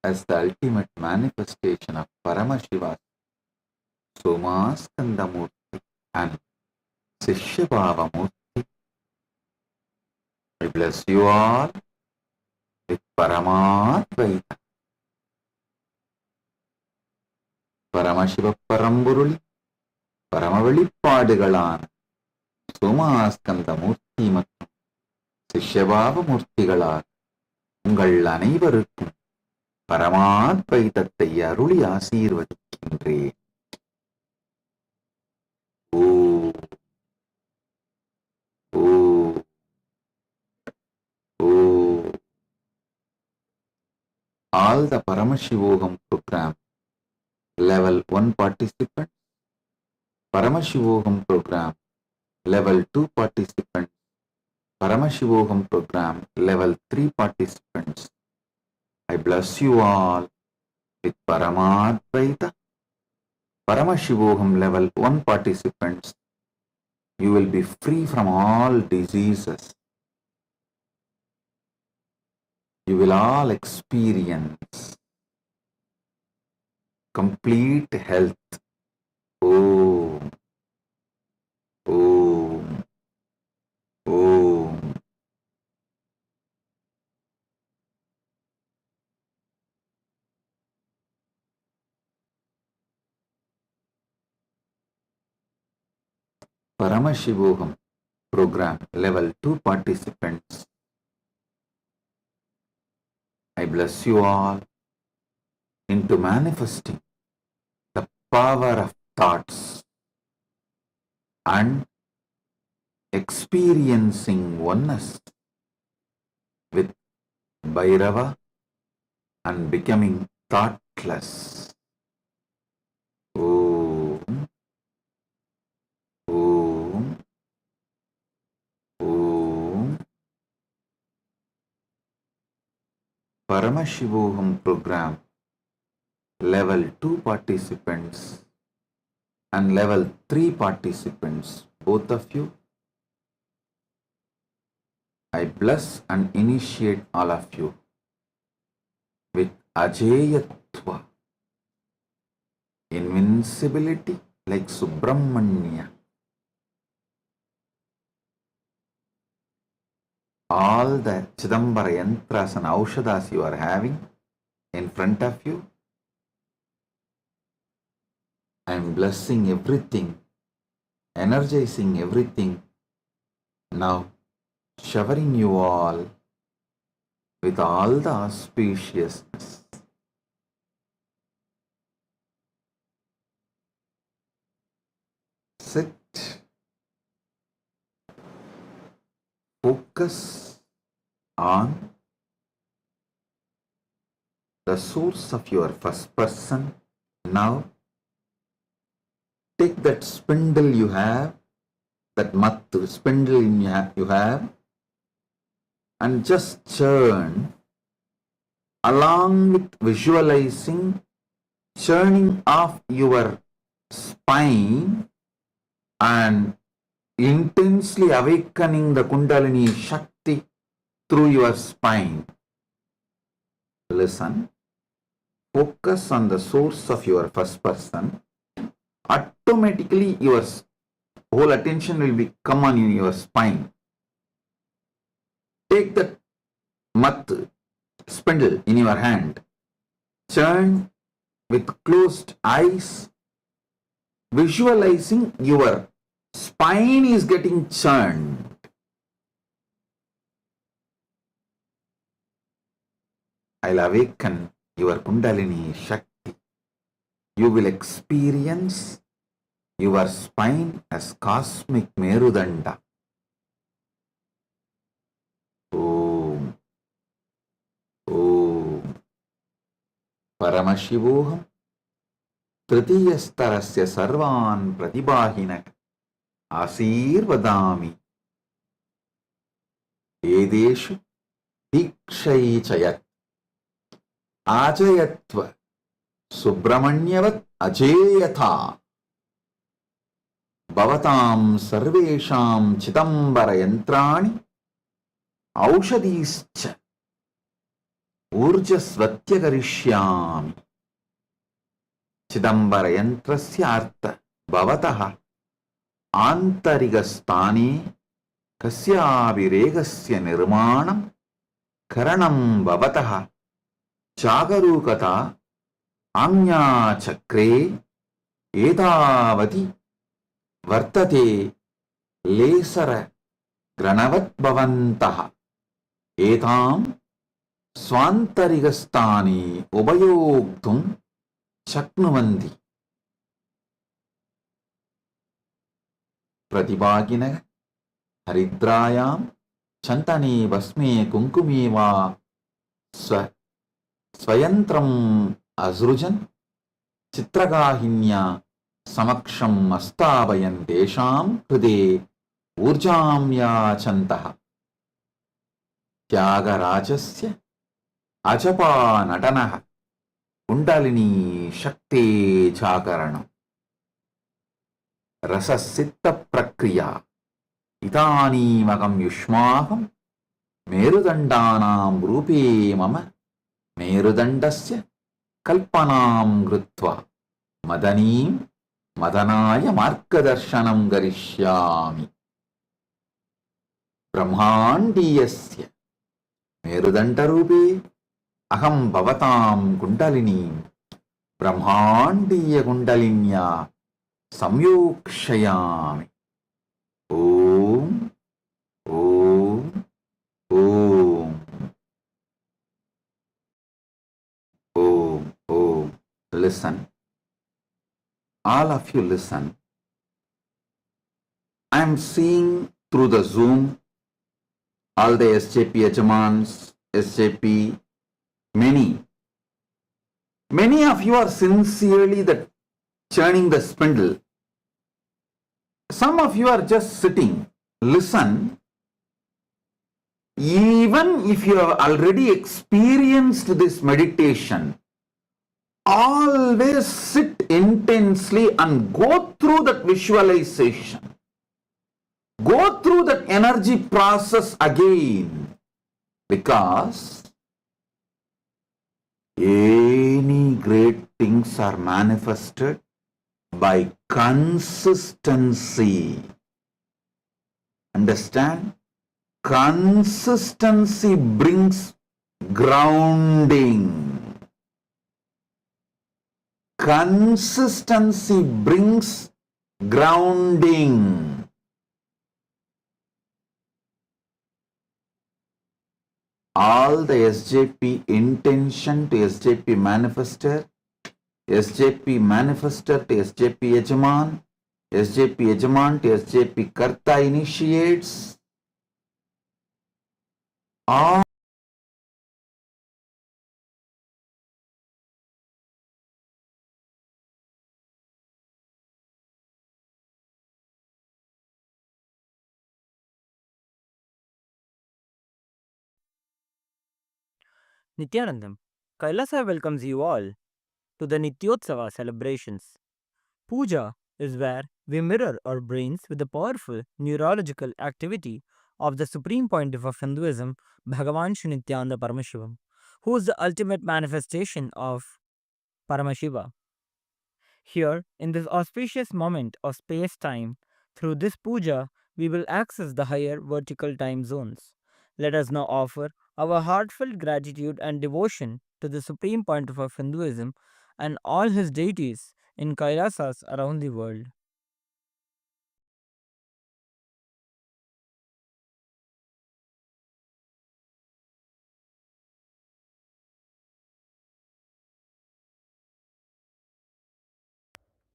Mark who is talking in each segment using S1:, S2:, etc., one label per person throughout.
S1: as the ultimate manifestation of Paramashiva's Somaskandamurti and Sishyabhavamurti. I bless you all with Paramadvaita. Paramashiva Paramburuli பரமவெளிப்பாடுகளான Somaskanda மூர்த்தி மற்றும் சிஷ்யபாவ மூர்த்திகளால் உங்கள் அனைவருக்கும் பரமாத்வைதத்தை அருளி ஆசீர்வதிக்கின்றேன். ஓ ஓ ஓ. All the Paramashivogam program level 1 participants, Paramashivogam program level 2 participants, Paramashivogam program level 3 participants, I bless you all with Paramadvaita. Paramashivogam level 1 participants, you will be free from all diseases. You will all experience complete health. Om, Om, Om. Paramashivogam program level 2 participants, I bless you all into manifesting the power of thoughts and experiencing oneness with Bhairava and becoming thoughtless. Om, Om, Om. Paramashivogam program level 2 participants and level 3 participants, both of you, I bless and initiate all of you with Ajeyatva, invincibility like Subramanya. All the Chidambara yantras and aushadas you are having in front of you, I am blessing everything, energizing everything, now showering you all with all the auspiciousness. Sit, focus on the source of your first person. Now take that spindle you have, that mattu spindle you have, and just churn along with visualizing churning of your spine and intensely awakening the Kundalini Shakti through your spine. Listen, focus on the source of your first person. Automatically your whole attention will be come on in your spine. Take the mat spindle in your hand, churn with closed eyes, visualizing your spine is getting churned. I'll awaken your Kundalini Shakti. You will experience your spine as cosmic Merudanda. Om, Om. Paramashivoham Tritiyastarasya Sarvan Pratibhahinak Asirvadami Edeshu Dikshai Chayat Ajayatva Subramanyavad Ajayatha Bhavatam Sarvesham Chidambara Yantrani Aushadischa ऊर्जस्वत्य करिष्यामि चिदंबर यंत्रस्य अर्थ भवतः आंतरिकस्थाने कस्याभिरेगस्य निर्माणं करणं भवतः जागरूकता आज्ञाचक्रे एतावति वर्तते laser ग्रणवत् भवन्तः एतां स्वान्तरिकस्थाने उपयोक्तुं शक्नुवन्ति प्रतिभागिनः हरिद्रायां चन्दने भस्मे कुङ्कुमे वा स्वयन्त्रम् असृजन् चित्रगाहिन्या समक्षम् अस्थापयन् तेषां कृते ऊर्जां याचन्तः त्यागराजस्य अजपा नटनः कुण्डलिनी शक्ते जागरणम् रससिद्धप्रक्रिया इदानीमहं युष्माकं मेरुदण्डानां रूपे मम मेरुदण्डस्य कल्पनां कृत्वा मदनीं मदनाय मार्गदर्शनं करिष्यामि ब्रह्माण्डीयस्य मेरुदण्डरूपे अहं भवतां कुण्डलिनीं ब्रह्माण्डीयकुण्डलिन्या संयोक्षयामि ॐ ॐ ॐ ॐ ॐ Listen, all of you listen. I am seeing through the Zoom all the SJP Yajamans, SJP, many of you are sincerely churning the spindle. Some of you are just sitting. Listen. Even if you have already experienced this meditation, always sit intensely and go through that visualization. Go through that energy process again, because any great things are manifested by consistency. Understand? Consistency brings grounding. Consistency brings grounding. All the SJP intention to SJP manifester, SJP manifester to SJP Yajaman, SJP Yajaman to SJP Karta initiates, all
S2: Nithyanandam, Kailasa welcomes you all to the Nityotsava celebrations. Puja is where we mirror our brains with the powerful neurological activity of the supreme pontiff of Hinduism, Bhagavan Shri Nithyananda Paramashivam, who is the ultimate manifestation of Paramashiva. Here, in this auspicious moment of space time, through this puja, we will access the higher vertical time zones. Let us now offer our heartfelt gratitude and devotion to the supreme pontiff of Hinduism and all his deities in Kailasas around the world.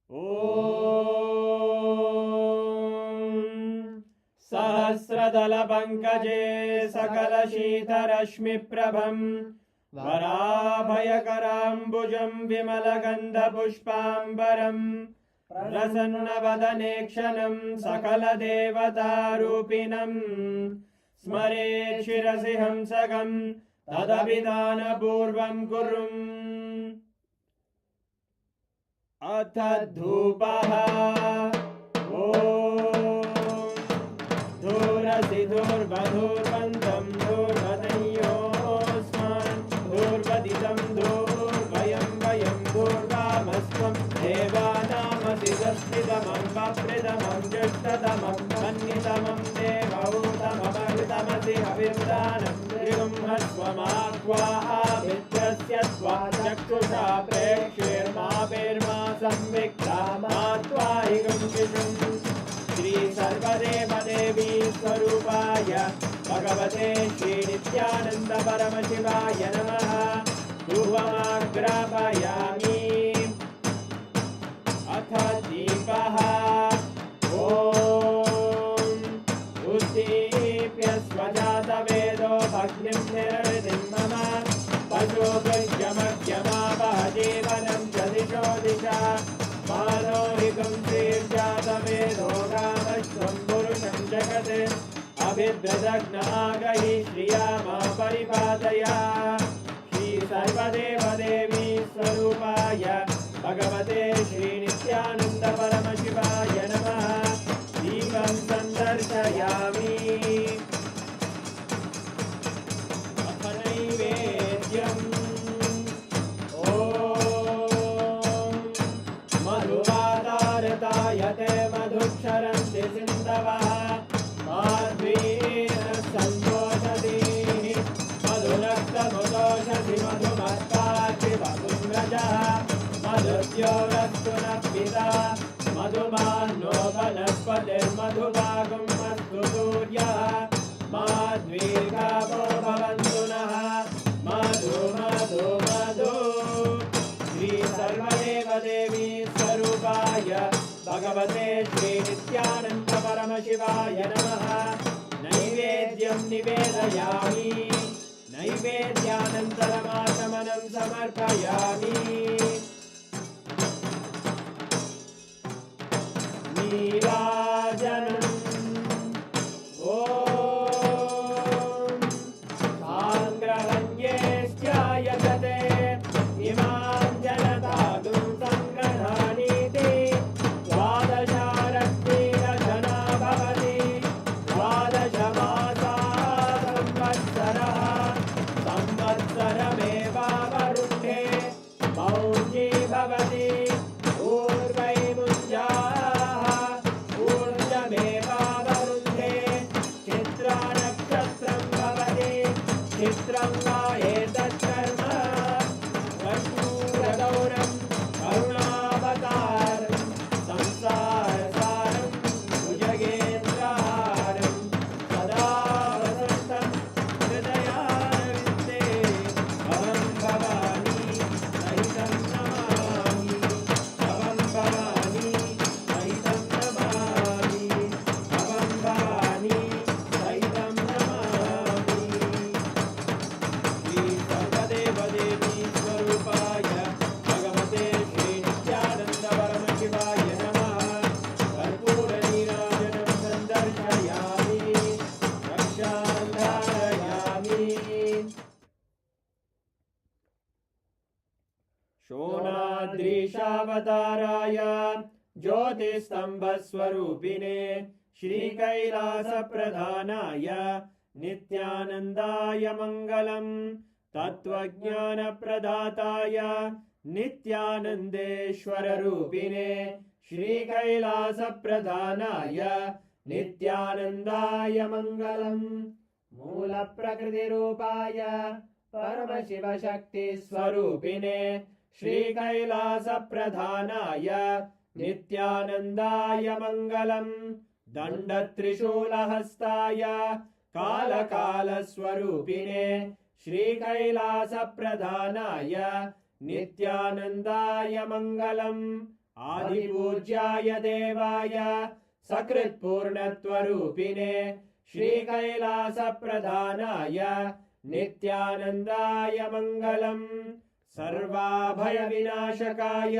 S3: ॐ सहस्रदलपङ्कजे सकलशीतरश्मिप्रभं वराभयकराम्बुजं विमलगन्धपुष्पाम्बरं प्रसन्नवदने क्षणं सकलदेवतारूपिणं स्मरेत् शिरसि हंसकं तदभिधानपूर्वं कुरुम् अथ धूपः ॐ धूरसि धूर्वधूर्वन्तं धूर्वदयोऽस्मान् धूर् प्रियतमं जुष्टतमं मन्यतमं देवहूतममृतमसि हविर्दानं त्रिगुंहस्वमाह्वाः मित्रस्य त्वा चक्षुषा प्रेक्ष्येर्मा संविक्ता मा त्वाहि गुंशिषुम् श्री सर्वदेवदेवी स्वरूपाय भगवते श्री नित्यानंद परमशिवाय नमः। धूपमाग्रापयामि। अथ दीपः। ॐ उद्दीप्य स्वजातवेदो भग्निं निरृतिं मम पशुभृत्यमग्यमावह जीवनं च दिशो दिशा मानो हि गुंसीर्जातवेदो रामश्वं पुरुषं जगत् अभिद्रदग्नागहि श्रिया मा परिपादया। श्री सर्वदेवदेवी स्वरूपाय भगवते श्री नित्यानंद परमशिवाय नमः। दीपं सन्दर्शयामि। अथ नैवेद्यम्। ॐ मधुवातारतायते मधुक्षरन्ति सिन्धवः माध्वीन सन्तोषति मधुरक्तमुदोषधि मधुमत्ताचि मधुम्रजः मधुद्योरस्तु नः पिता मधुमान्नो वनस्पतिर्मधुभागं मस्तु सूर्यः माध्वीर्गावो भवन्तु नः। मधु मधु मधु। श्री सर्वदेवदेवी स्वरूपाय भगवते श्री नित्यानंद परमशिवाय नमः। नैवेद्यं निवेदयामि। नैवेद्यानन्तरमाचमनं समर्पयामि। नीराजनम्। ॐ साङ्ग्रहण्येश्चायजते इमां जनतागुं सङ्ग्रहाणीति द्वादशारक्तिरजना भवति द्वादशमासाः संवत्सरः संवत्सरमेवावरुन्धे मौञ्जी भवति ऊर्वैमुञ्जाः ऊर्जमेवावरुन्धे चित्रानक्षत्रं भवति चित्रं वा एतत्कर्म कर्पूरगौरं करुणावतारं संसारसारं भुजगेन्द्रहारं सदा वसन्तं हृदयारविन्दे भवं भवानी सहितं नमामि भवं भवानी सहितं नमामि भवं भवानी सहितं नमामि। श्री सर्वदेवदेवी स्वरूपाय भगवते श्री नित्यानंद परमशिवाय नमः। कर्पूरनीराजनं सन्दर्शयामि। रक्षां धारयामि। शोणाद्रीशावताराय ज्योतिस्तम्भस्वरूपिणे श्रीकैलासप्रधानाय नित्यानन्दाय मङ्गलम्। तत्त्वज्ञानप्रदाताय नित्यानन्देश्वररूपिणे श्रीकैलासप्रधानाय नित्यानन्दाय मङ्गलम्। मूलप्रकृतिरूपाय परमशिवशक्तिस्वरूपिणे श्रीकैलासप्रधानाय नित्यानन्दाय मङ्गलम्। दण्डत्रिशूलहस्ताय कालकालस्वरूपिणे श्रीकैलासप्रधानाय नित्यानन्दाय मङ्गलम्। आदिपूज्याय देवाय सकृत्पूर्णत्वरूपिणे श्रीकैलासप्रधानाय नित्यानन्दाय मङ्गलम्। सर्वाभयविनाशकाय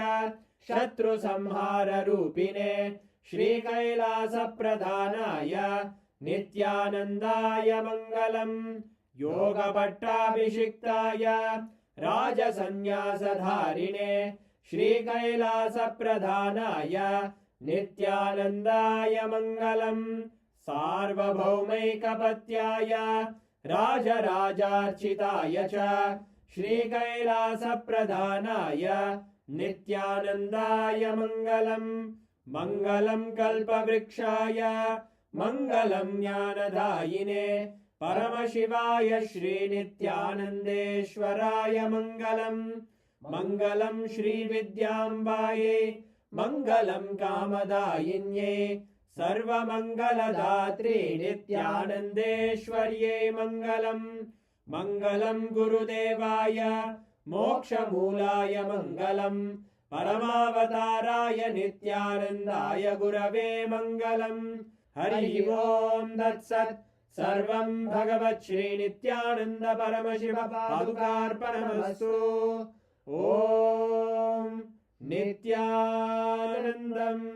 S3: शत्रुसंहाररूपिणे श्रीकैलासप्रधानाय नित्यानन्दाय मङ्गलम्। योगपट्टाभिषिक्ताय राजसन्न्यासधारिणे श्रीकैलासप्रधानाय नित्यानन्दाय मङ्गलम्। सार्वभौमैकपत्याय राजराजार्चिताय च श्रीकैलासप्रधानाय नित्यानन्दाय मङ्गलम्। मङ्गलं कल्पवृक्षाय मङ्गलं ज्ञानदायिने परमशिवाय श्रीनित्यानन्देश्वराय मङ्गलम् मङ्गलं श्रीविद्याम्बायै मङ्गलं कामदायिन्यै सर्वमङ्गलदात्रे नित्यानन्देश्वर्यै मङ्गलम् मङ्गलं गुरुदेवाय मोक्षमूलाय मङ्गलम् परमावताराय नित्यानन्दाय गुरवे मङ्गलम् हरि ओम् तत्सत् सर्वं भगवत् श्रीनित्यानन्द परमशिव पादुकार्पणमस्तु ॐ नित्यानन्दम्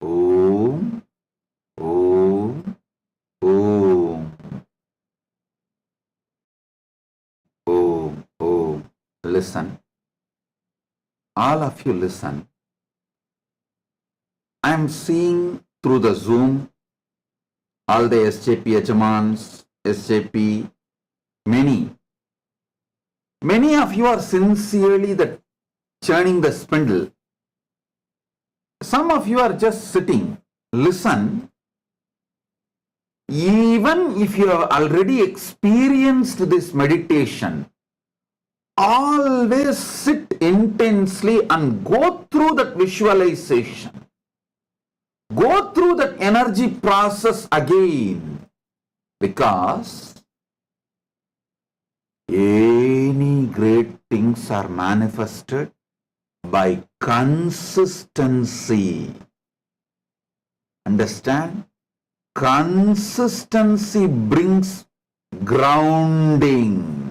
S1: Om, Om, Om, Om, Om. Listen. All of you listen. I am seeing through the Zoom all the SJP Yajamans, SJP, many of you are sincerely churning the spindle. Some of you are just sitting. Listen. Even if you have already experienced this meditation, always sit intensely and go through that visualization. Go through that energy process again, because any great things are manifested by consistency. Understand? Consistency brings grounding.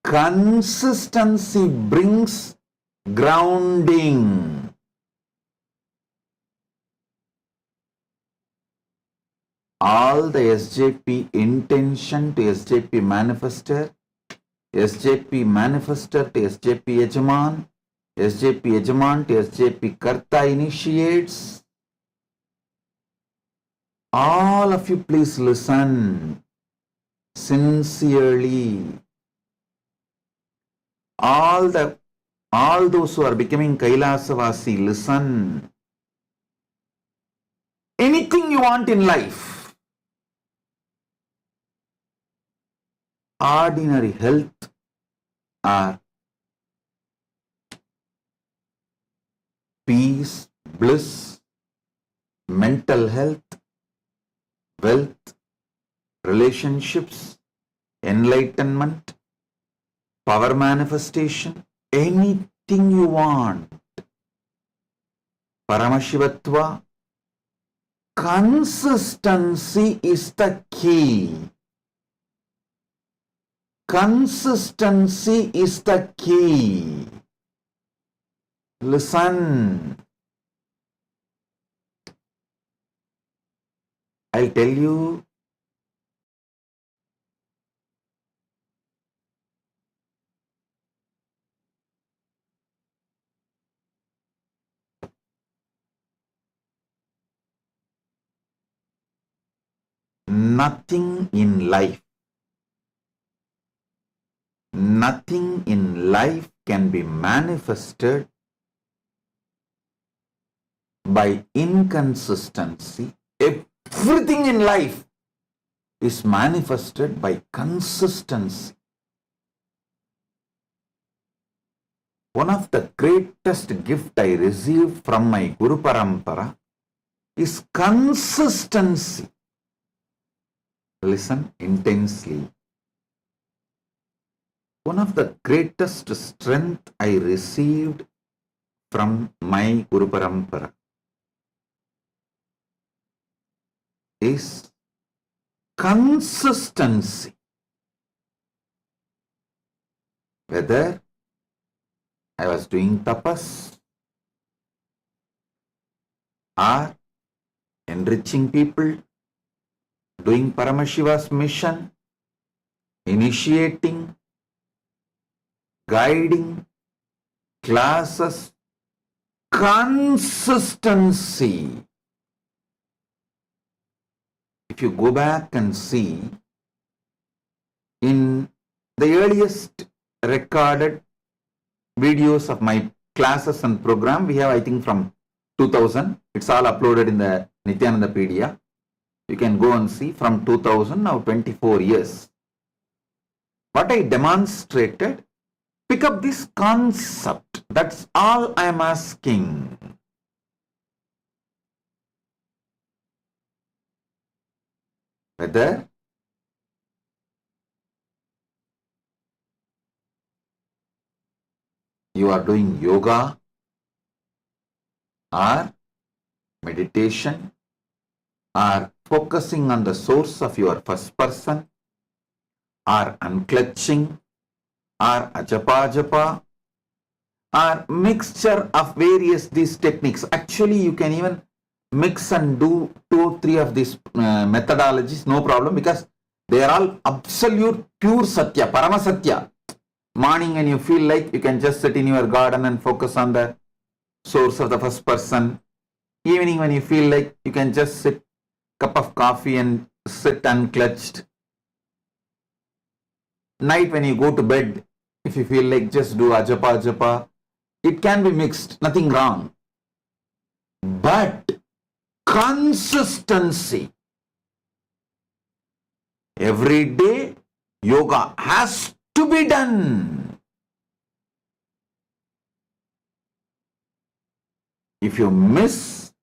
S1: Consistency brings grounding. All the SJP intention to SJP manifester, SJP manifester to SJP Yajaman, SJP Yajaman to SJP Karta initiates. All of you please listen sincerely. All those who are becoming Kailasavasi, listen. Anything you want in life, ordinary health or peace, bliss, mental health, wealth, relationships, enlightenment, power manifestation, anything you want. Paramashivatva, consistency is the key. Consistency is the key. Listen. I'll tell you. Nothing in life can be manifested by inconsistency. Everything in life is manifested by consistency. One of the greatest gifts I received from my Guru Parampara is consistency. Listen intensely. One of the greatest strength I received from my Guru Parampara is consistency. Whether I was doing tapas or enriching people, doing Paramashiva's mission, initiating, guiding, classes, consistency. If you go back and see, in the earliest recorded videos of my classes and program, we have, I think, from 2000. It's all uploaded in the Nithyananda PDF. You can go and see from 2000, now 24 years. What I demonstrated, pick up this concept. That's all I am asking. Whether you are doing yoga or meditation or focusing on the source of your first person or unclutching or ajapa japa or mixture of various these techniques. Actually, you can even mix and do 2 or 3 of these methodologies, no problem, because they are all absolute pure satya, parama satya. Morning when you feel like, you can just sit in your garden and focus on the source of the first person. Evening when you feel like, you can just sit, cup of coffee and sit unclutched. Night when you go to bed, if you feel like, just do ajapa japa. It can be mixed, nothing wrong. But consistency. Every day yoga has to be done. If you miss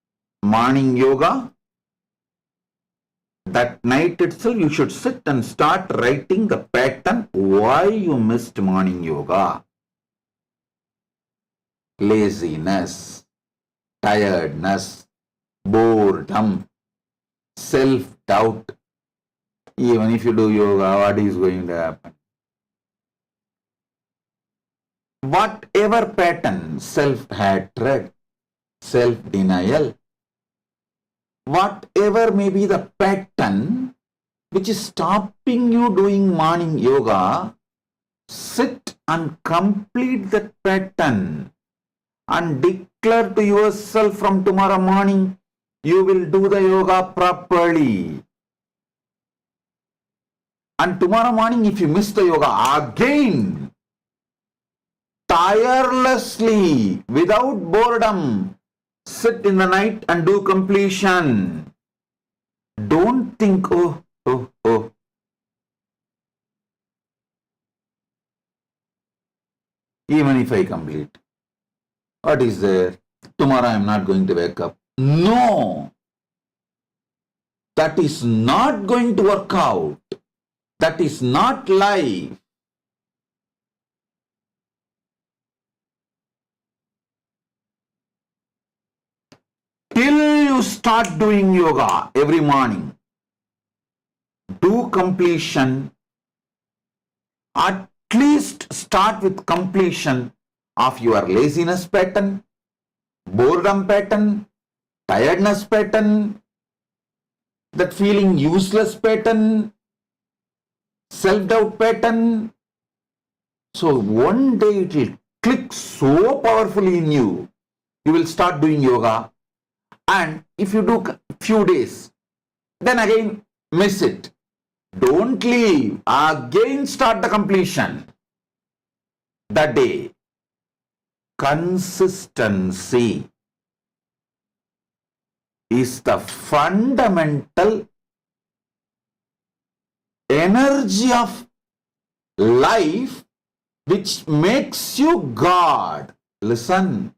S1: morning yoga, that night itself you should sit and start writing the pattern why you missed morning yoga. Laziness, tiredness, boredom, self-doubt. Even if you do yoga, what is going to happen? Whatever pattern, self-hatred, self-denial, whatever may be the pattern which is stopping you doing morning yoga, sit and complete that pattern and declare to yourself from tomorrow morning, you will do the yoga properly. And tomorrow morning, if you miss the yoga again, tirelessly, without boredom, sit in the night and do completion. Don't think, oh. Even if I complete, what is there? Tomorrow I am not going to wake up. No. That is not going to work out. That is not life. Till you start doing yoga every morning, do completion. At least start with completion of your laziness pattern, boredom pattern, tiredness pattern, that feeling useless pattern, self-doubt pattern. So one day it will click so powerfully in you. You will start doing yoga. And if you do few days, then again miss it. Don't leave. Again start the completion. That day. Consistency is the fundamental energy of life which makes you God. Listen.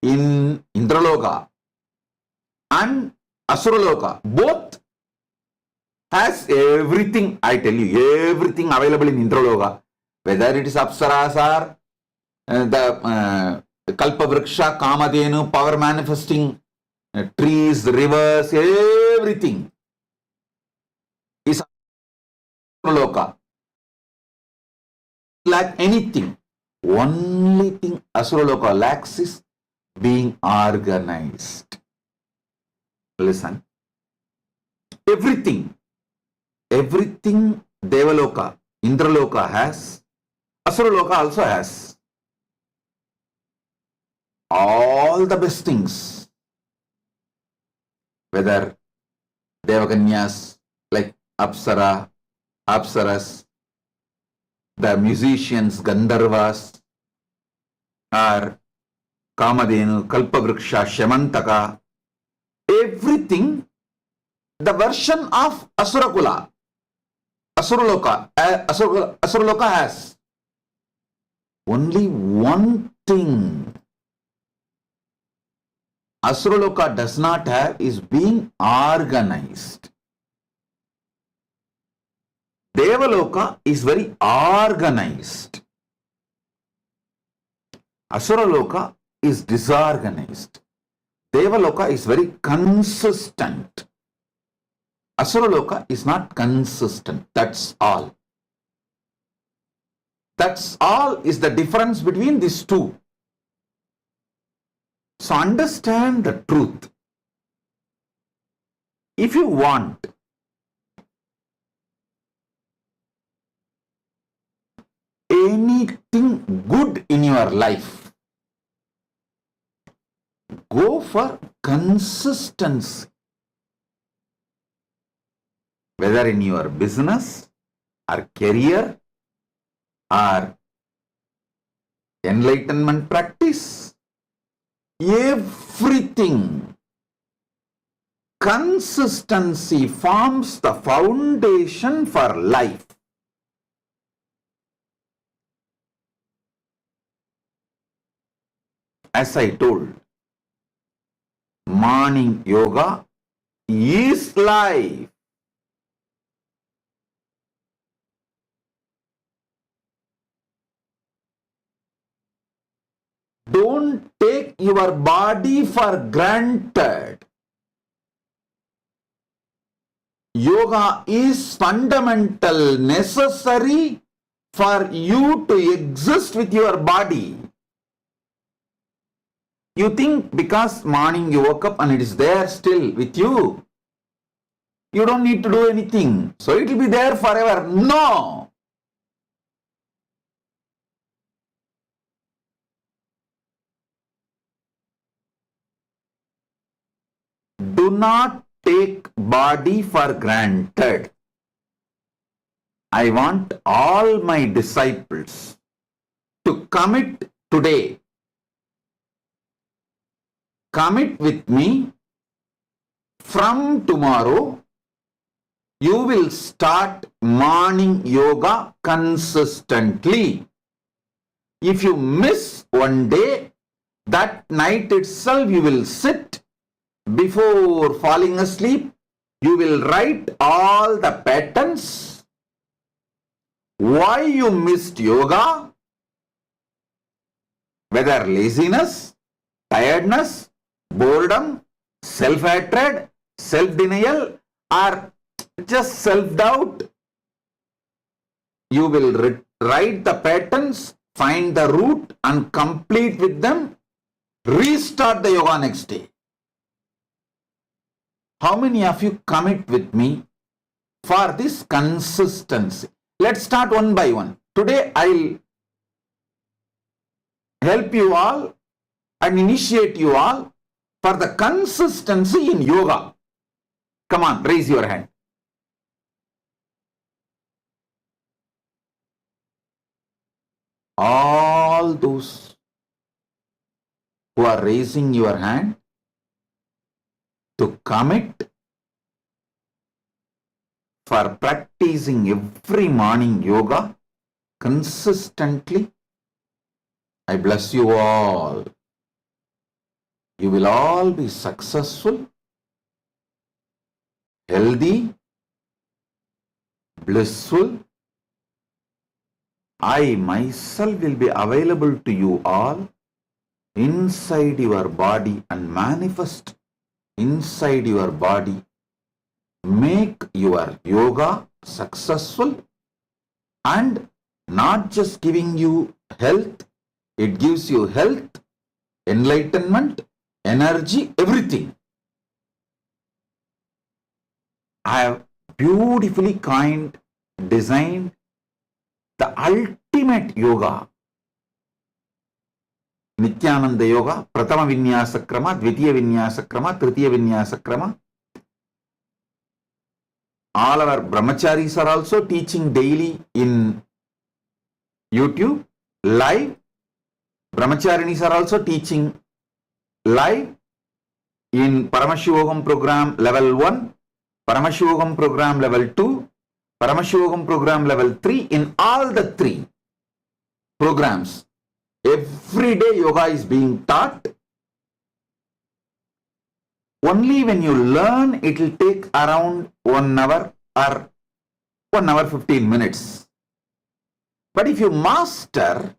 S1: In Indraloka and Asuraloka, both has everything, I tell you, everything available in Indraloka. Whether it is Apsaras or the Kalpavriksha, Kamadhenu, power manifesting trees, rivers, everything is Asuraloka. lack anything. Only thing Asuraloka lacks is being organized. Listen. Everything Devaloka, Indraloka has, Asuraloka also has. All the best things. Whether Devakanyas like Apsaras, the musicians, Gandharvas, or Kamadhenu, Kalpavriksha, Shamantaka, everything, the version of Asuraloka has. Only one thing Asuraloka does not have is being organized. Devaloka is very organized. Asuraloka is disorganized. Devaloka is very consistent. Asuraloka is not consistent. That's all. That's all is the difference between these two. So understand the truth. If you want anything good in your life, go for consistency. Whether in your business or career or enlightenment practice, everything, consistency forms the foundation for life. As I told, morning yoga is life. Don't take your body for granted. Yoga is fundamental, necessary for you to exist with your body. You think because morning you woke up and it is there still with you, you don't need to do anything, so it will be there forever. No! Do not take body for granted. I want all my disciples to commit today. Commit with me. From tomorrow, you will start morning yoga consistently. If you miss one day, that night itself you will sit. Before falling asleep, you will write all the patterns. Why you missed yoga? Whether laziness, tiredness, boredom, self-hatred, self-denial, or just self-doubt. You will write the patterns, find the root and complete with them. Restart the yoga next day. How many of you commit with me for this consistency? Let's start one by one. Today I'll help you all and initiate you all for the consistency in yoga. Come on, raise your hand. All those who are raising your hand to commit for practicing every morning yoga consistently, I bless you all. You will all be successful, healthy, blissful. I myself will be available to you all inside your body and manifest inside your body. Make your yoga successful and not just giving you health, it gives you health, enlightenment, energy, everything. I have beautifully designed the ultimate yoga. Nithyananda yoga, Pratama Vinyasa Krama, Dvitiya Vinyasa Krama, Tritiya Vinyasa Krama. All our brahmacharis are also teaching daily in YouTube, live. Brahmacharinis are also teaching live in Paramashivogam program level 1, Paramashivogam program level 2, Paramashivogam program level 3. In all the 3 programs, every day yoga is being taught. Only when you learn, it will take around 1 hour or 1 hour 15 minutes. But if you master,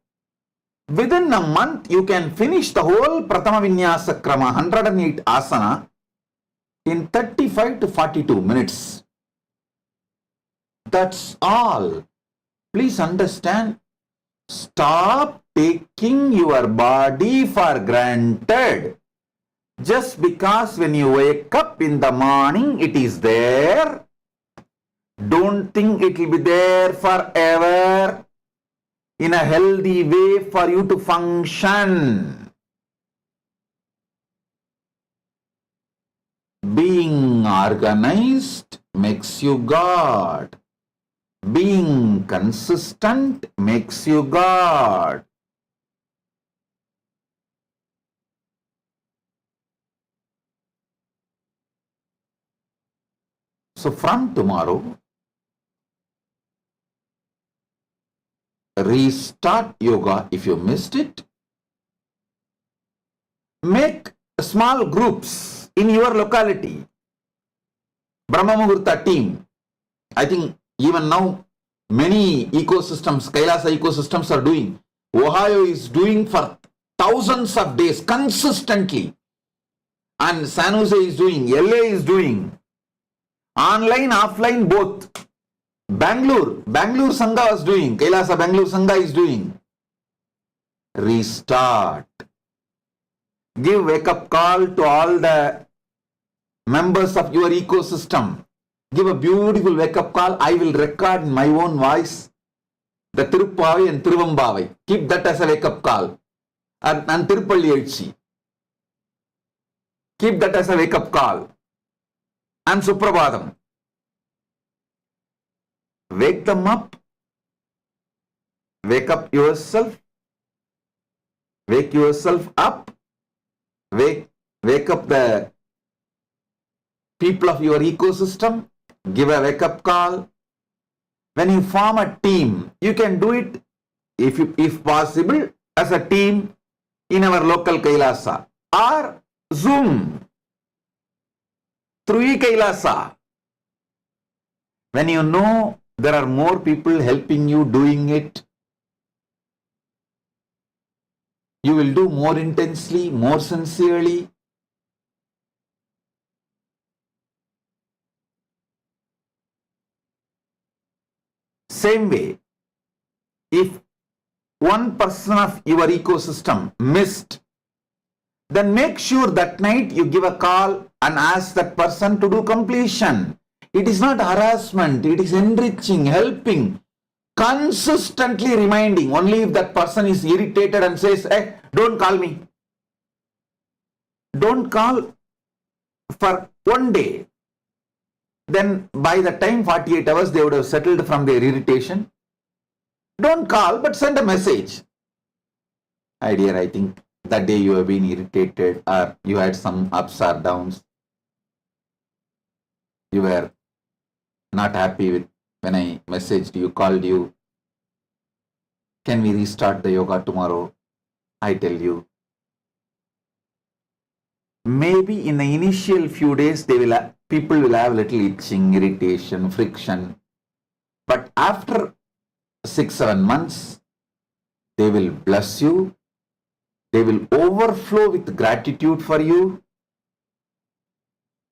S1: within a month you can finish the whole Pratama Vinyasa Krama, 108 asana, in 35 to 42 minutes. That's all. Please understand. Stop taking your body for granted. Just because when you wake up in the morning, it is there. Don't think it will be there forever. In a healthy way for you to function. Being organized makes you God. Being consistent makes you God. So from tomorrow, restart yoga if you missed it. Make small groups in your locality. Brahma Muhurta team. I think even now many ecosystems, Kailasa ecosystems are doing. Ohio is doing for thousands of days consistently. And San Jose is doing, LA is doing. Online, offline, both. Bangalore Sangha is doing. Kailasa Bangalore Sangha is doing. Restart. Give wake-up call to all the members of your ecosystem. Give a beautiful wake-up call. I will record in my own voice the Tiruppavi and Tiruvambavai. Keep that as a wake-up call. And Tirupalli Elchi. Keep that as a wake-up call. And Suprabhadam. Wake them up. Wake up yourself. Wake yourself up. Wake up the people of your ecosystem. Give a wake-up call. When you form a team, you can do it, if possible, as a team in our local Kailasa or Zoom through e-Kailasa. When you know there are more people helping you doing it, you will do more intensely, more sincerely. Same way, if one person of your ecosystem missed, then make sure that night you give a call and ask that person to do completion. It is not harassment, it is enriching, helping, consistently reminding. Only if that person is irritated and says, hey, don't call me. Don't call for 1 day. Then by the time 48 hours, they would have settled from their irritation. Don't call, but send a message. Hi dear, I think that day you have been irritated or you had some ups or downs. You were not happy with when I messaged you, called you. Can we restart the yoga tomorrow? I tell you. Maybe in the initial few days, people will have little itching, irritation, friction. But after 6-7 months, they will bless you. They will overflow with gratitude for you,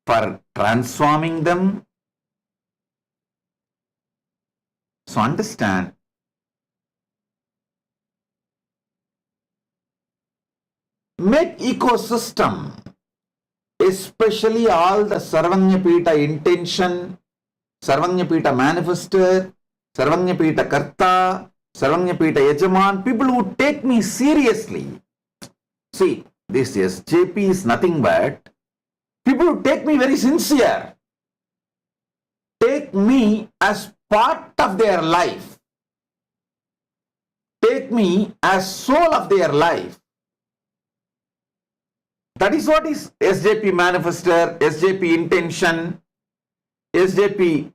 S1: for transforming them. So understand, make ecosystem, especially all the Sarvanyapita intention, Sarvanyapita manifester, Sarvanyapita karta, Sarvanyapita yajaman, people who take me seriously. See, this SJP is nothing but people who take me very sincere, take me as part of their life, take me as soul of their life. That is what is SJP manifester, SJP intention, SJP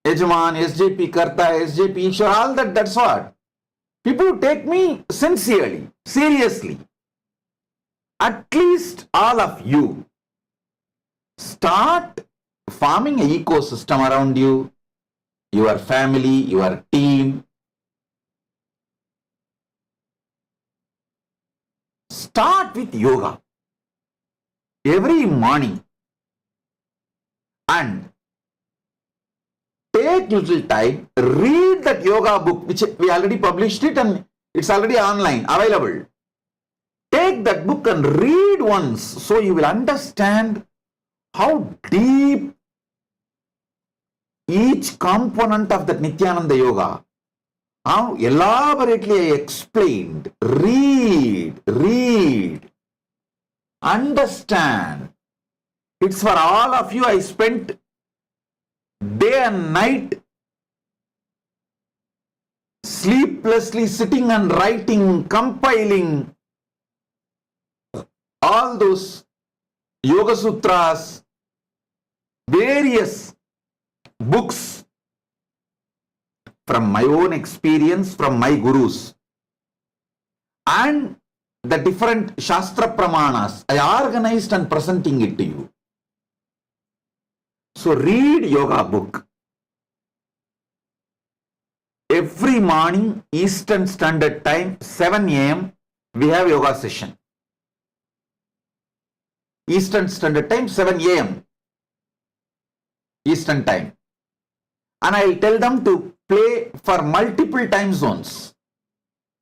S1: yajaman, SJP karta, SJP Ishwar, all that, that's what. People who take me sincerely, seriously. At least all of you start forming an ecosystem around you, your family, your team. Start with yoga every morning and take little time, read that yoga book, which we already published it and it's already online, available. Take that book and read once so you will understand how deep each component of that Nithyananda yoga, how elaborately I explained. Read, understand. It's for all of you. I spent day and night sleeplessly sitting and writing, compiling all those Yoga Sutras, various books from my own experience, from my gurus, and the different Shastra Pramanas. I organized and presenting it to you. So read yoga book. Every morning, Eastern Standard Time, 7 a.m., we have yoga session. Eastern Standard Time, 7 a.m. Eastern Time. And I will tell them to play for multiple time zones.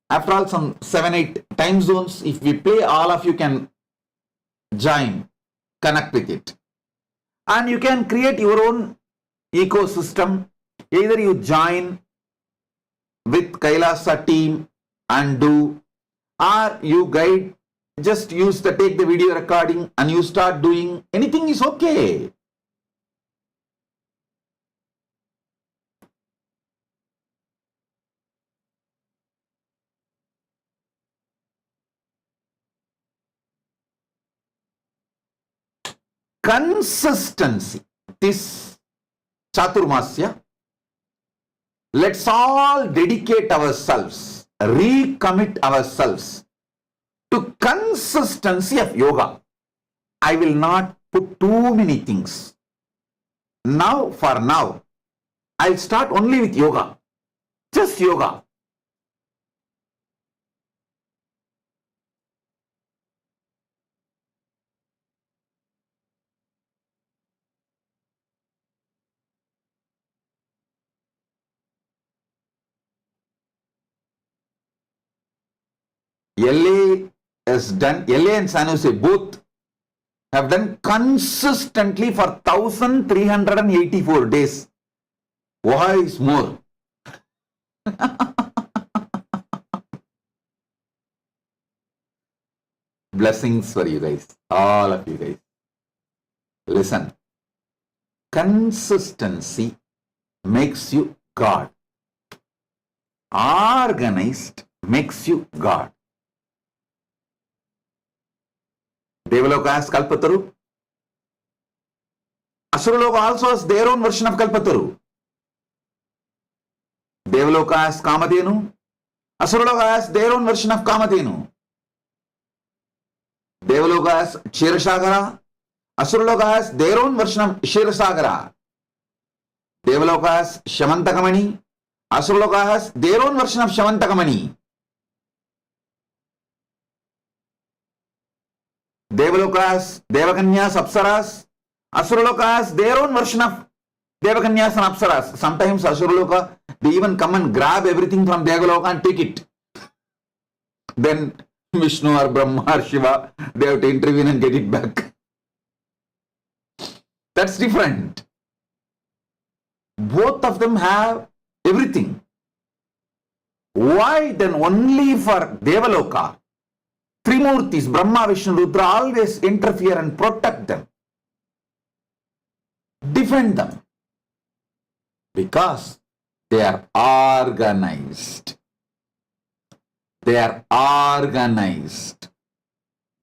S1: After all, some 7-8 time zones, if we play, all of you can join, connect with it. And you can create your own ecosystem. Either you join with Kailasa team and do, or you guide, just take the video recording and you start doing. Anything is okay. Consistency. This Chaturmasya, let's all dedicate ourselves, recommit ourselves to consistency of yoga. I will not put too many things. Now, for now, I'll start only with yoga. Just yoga. LA has done, LA and San Jose both have done consistently for 1384 days. Why is more? Blessings for you guys, all of you guys. Listen, consistency makes you God. Organized makes you God. Devaloka has Kalpataru. Asuraloka also has their own version of Kalpataru. Devaloka has Kamadhenu. Asuraloka has their own version of Kamadhenu. Devaloka has Kshirasagara. Asuraloka has their own version of Kshirasagara. Devaloka has Shamantakamani. Asuraloka has their own version of Shamantakamani. Devalokas, Devakanyas, Apsaras. Asuralokas, their own version of Devakanyas and Apsaras. Sometimes Asuraloka, they even come and grab everything from Devaloka and take it. Then Vishnu or Brahma or Shiva, they have to intervene and get it back. That's different. Both of them have everything. Why then only for Devaloka, Trimurtis, Brahma, Vishnu, Rudra always interfere and protect them, defend them? Because they are organized. They are organized.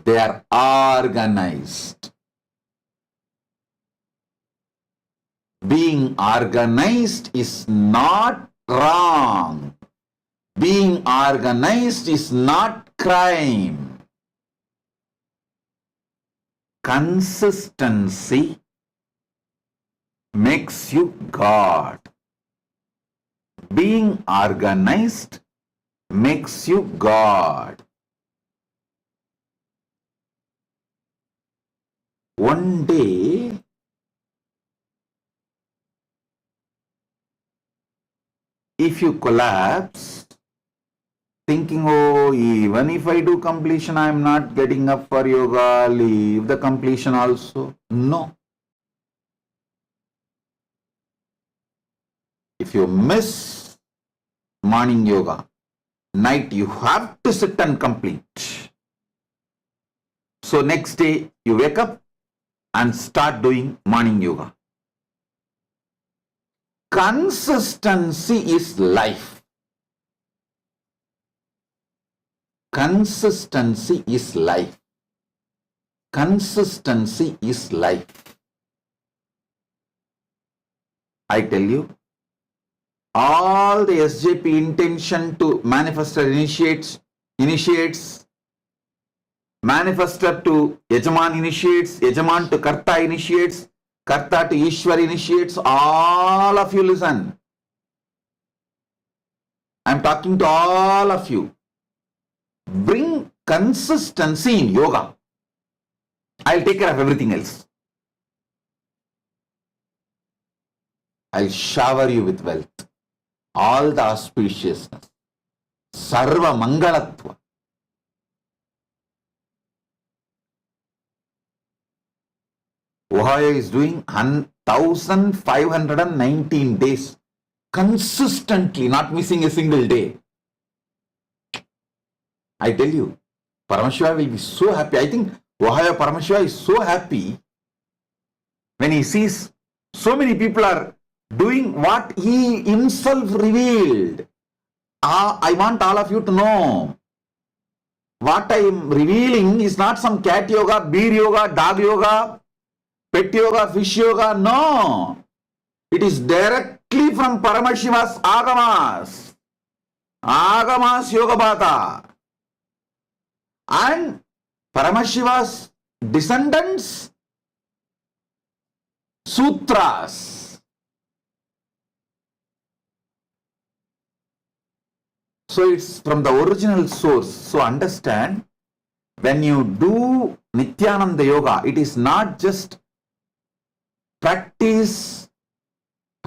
S1: They are organized. Being organized is not wrong. Being organized is not crime. Consistency makes you God. Being organized makes you God. One day, if you collapse, thinking, oh, even if I do completion, I am not getting up for yoga, leave the completion also. No. If you miss morning yoga, night you have to sit and complete. So next day you wake up and start doing morning yoga. Consistency is life. Consistency is life. Consistency is life. I tell you, all the SJP intention to manifestor initiates, manifestor to Yajaman initiates, Yajaman to Karta initiates, Karta to Ishwar initiates. All of you listen. I am talking to all of you. Bring consistency in yoga. I'll take care of everything else. I'll shower you with wealth. All the auspiciousness. Sarva Mangalatva. Ohio is doing 1,519 days consistently, not missing a single day. I tell you, Paramashiva will be so happy. I think Ohio Paramashiva is so happy when he sees so many people are doing what he himself revealed. I want all of you to know, what I am revealing is not some cat yoga, beer yoga, dog yoga, pet yoga, fish yoga. No. It is directly from Paramashiva's Agamas. Agamas Yoga Bhata. And Paramashiva's descendants, Sutras. So it's from the original source. So understand, when you do Nithyananda Yoga, it is not just practice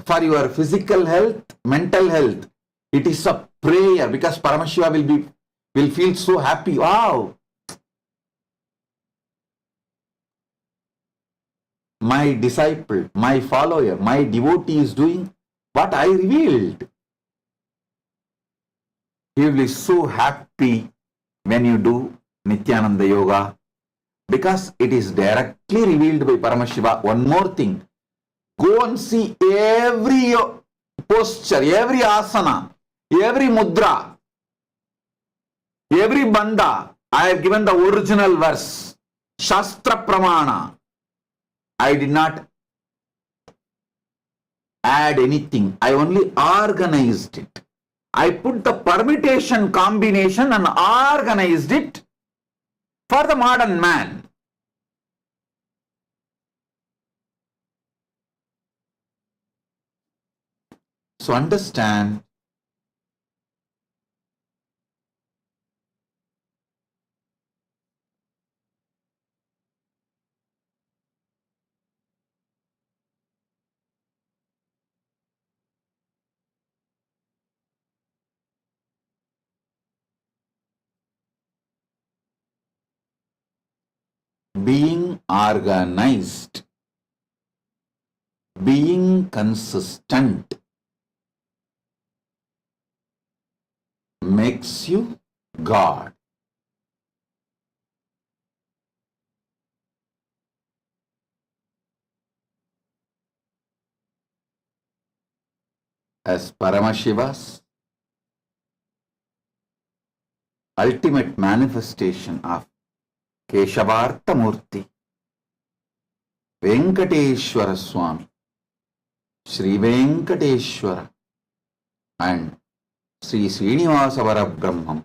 S1: for your physical health, mental health. It is a prayer, because Paramashiva will feel so happy. Wow! My disciple, my follower, my devotee is doing what I revealed. He will be so happy when you do Nithyananda Yoga, because it is directly revealed by Paramashiva. One more thing, go and see every posture, every asana, every mudra, every bandha. I have given the original verse, Shastra Pramana. I did not add anything. I only organized it. I put the permutation combination and organized it for the modern man. So understand, being organized, being consistent makes you God. As Paramashiva's ultimate manifestation of Keshavarthamurti, Venkateshwara Swami, Sri Venkateshwara and Sri Srinivasa Parabrahmam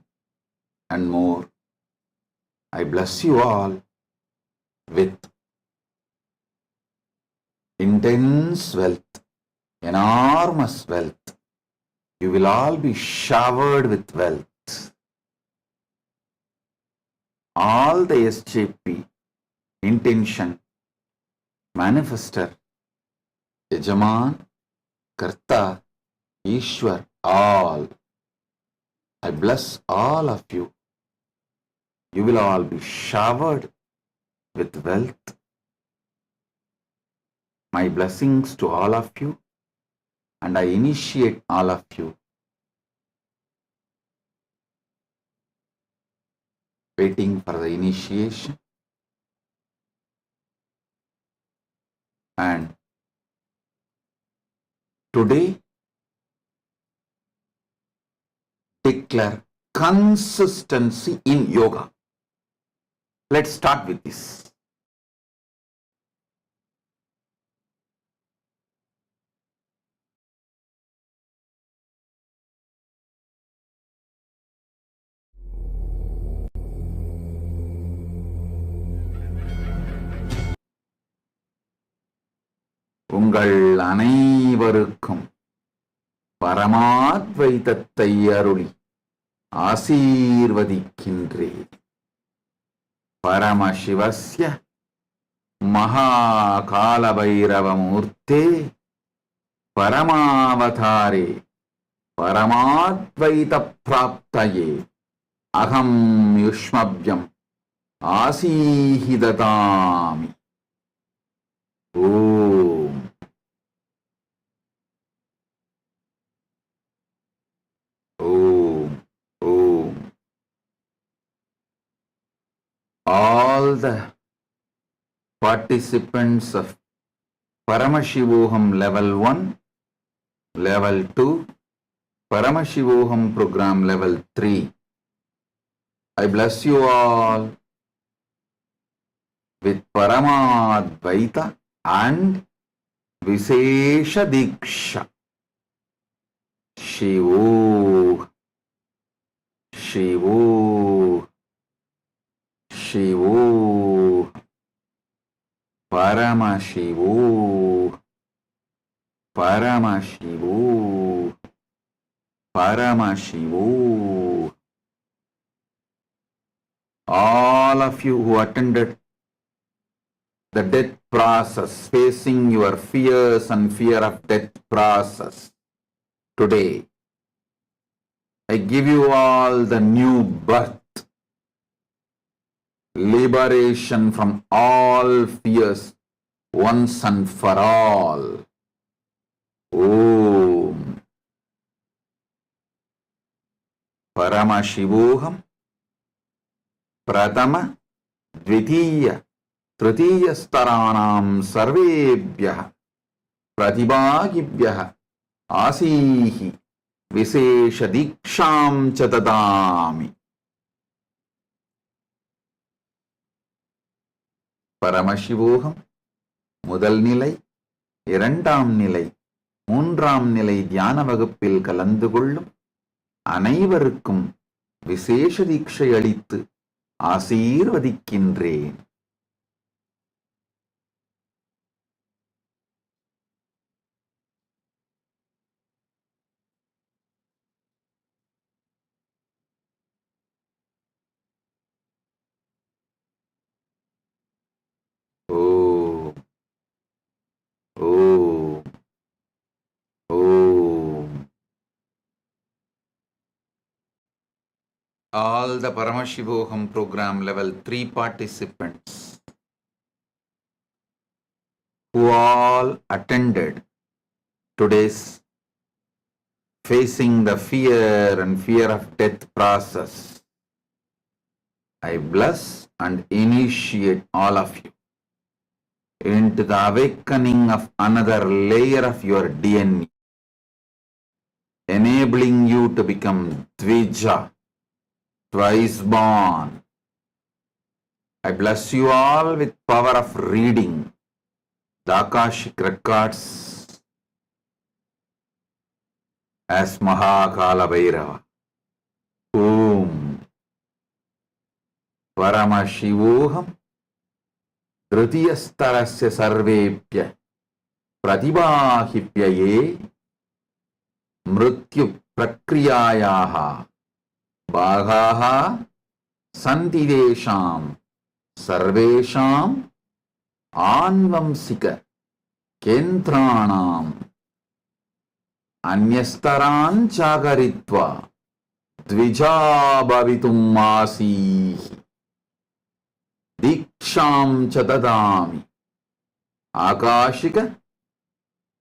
S1: and more, I bless you all with intense wealth, enormous wealth. You will all be showered with wealth. All the SJP, intention, manifester, Yajaman, Karta, Ishwar, all. I bless all of you. You will all be showered with wealth. My blessings to all of you, and I initiate all of you. Waiting for the initiation. And today, declare consistency in yoga. Let's start with this. உங்கள் அனைவருக்கும் பரமாத்வைதத்தை அருளி ஆசீர்வதிக்கின்றேன். பரமசிவஸ்ய மகாகாலபைரவமூர்த்தே பரமாவதாரே பரமாத்வைத பிராப்தயே அகம் யுஷ்மப்யம் ஆசீஹி ததாமி. ஓம். Om. Om. All the participants of Paramashivoham level 1, level 2, Paramashivoham program level 3, I bless you all with Paramadvaita and Visesha Diksha. Shivo, Shivo, Shivo, Paramashivo, Paramashivo, Paramashivo. All of you who attended the death process, facing your fears and fear of death process, today, I give you all the new birth, liberation from all fears once and for all. Om. Paramashivoham Pratama Dvitiya Tritiya Staranam Sarvebhyah Pratibhagibhyah ஆசீஹி விசேஷ தீக்ஷாம் ச ததாமி. பரமசிவோகம் முதல் நிலை, இரண்டாம் நிலை, மூன்றாம் நிலை தியான வகுப்பில் கலந்து கொள்ளும் அனைவருக்கும் விசேஷ தீட்சை அளித்து ஆசீர்வதிக்கின்றேன். Om. Om. Om. All the Paramashivoham program level 3 participants, who all attended today's facing the fear and fear of death process. I bless and initiate all of you into the awakening of another layer of your DNA, enabling you to become Dvija, twice born. I bless you all with power of reading the Akashic records as Mahakala Bhairava. Om Paramashivoham Dhrutiyastarasya Sarvepya Pratibahipyaye Mrityu Prakriyayaha Bhagaha Santidesham Sarvesham Anvamsika Kentranam Anyastaran Chagaritva Dvija Bhavitum Masihi Diksham Chatadami Akashika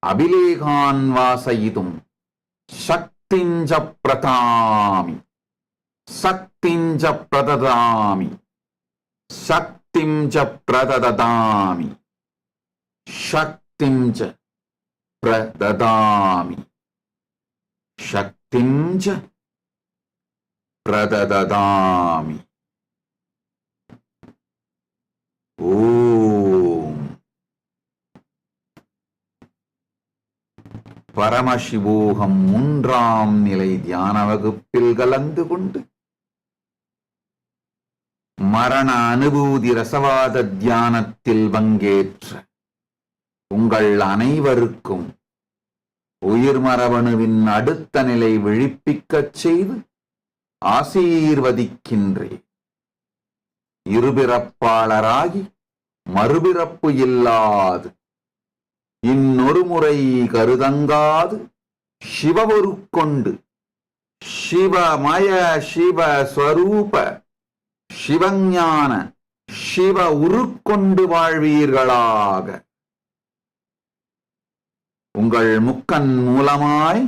S1: Abhilekhan Vasayitum Shaktinja Pratami Shaktinja Pratadami Shaktimja Pratadami Shaktimja Pratadami Shaktimja Pratadami Om பரமசிவோகம் மூன்றாம் நிலை தியான வகுப்பில் கலந்து கொண்டு மரண அனுபூதி ரசவாத தியானத்தில் பங்கேற்ற உங்கள் அனைவருக்கும் உயிர் மரபணுவின் அடுத்த நிலை விழிப்பிக்கச் செய்து ஆசீர்வதிக்கின்றேன். இருபிறப்பாளராகி மறுபிறப்பு இல்லாது இன்னொரு முறை கருதங்காது சிவவொருக்கொண்டு சிவமய சிவஸ்வரூப சிவஞான சிவ உருக்கொண்டு வாழ்வீர்களாக. உங்கள் முக்கண் மூலமாய்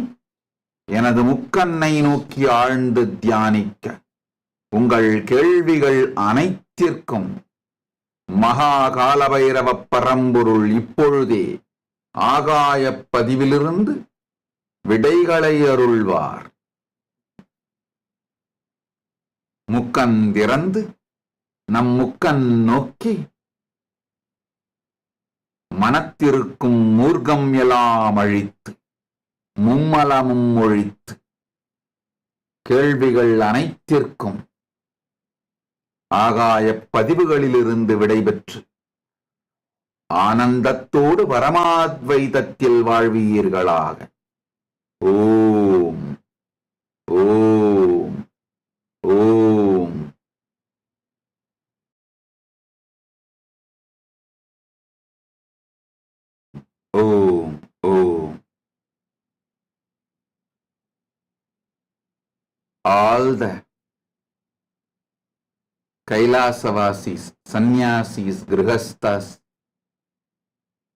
S1: எனது முக்கண்ணை நோக்கி ஆழ்ந்து தியானிக்க உங்கள் கேள்விகள் அனைத்திற்கும் மகா காலபைரவ பரம்பொருள் இப்பொழுதே ஆகாயப் பதிவிலிருந்து விடைகளை அருள்வார். முக்கண் திறந்து நம் முக்கண் நோக்கி மனத்திருக்கும் மூர்க்கம் எல்லாம் அழித்து மும்மலமும் ஒழித்து கேள்விகள் அனைத்திற்கும் ஆகாயப் பதிவுகளிலிருந்து விடைபெற்று ஆனந்தத்தோடு பரமாத்வைதத்தில் வாழ்வீர்களாக. ஓம் ஓம் ஓம். ஓம் ஓம். All the Kailasa sannyasis, grihasthas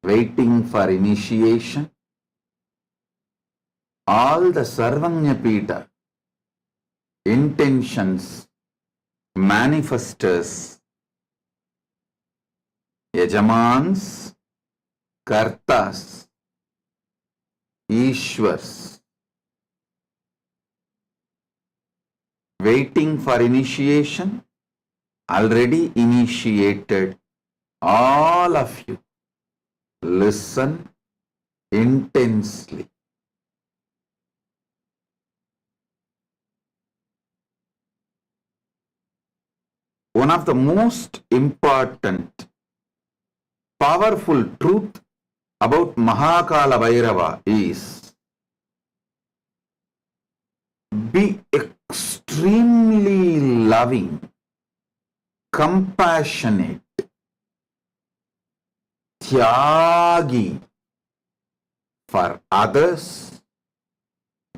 S1: waiting for initiation, all the Sarvanyapita intentions, manifestors, Yajamans, Kartas, Ishwars, waiting for initiation, already initiated, all of you listen intensely. One of the most important, powerful truth about Mahakala Bhairava is be extremely loving, compassionate, tyagi for others,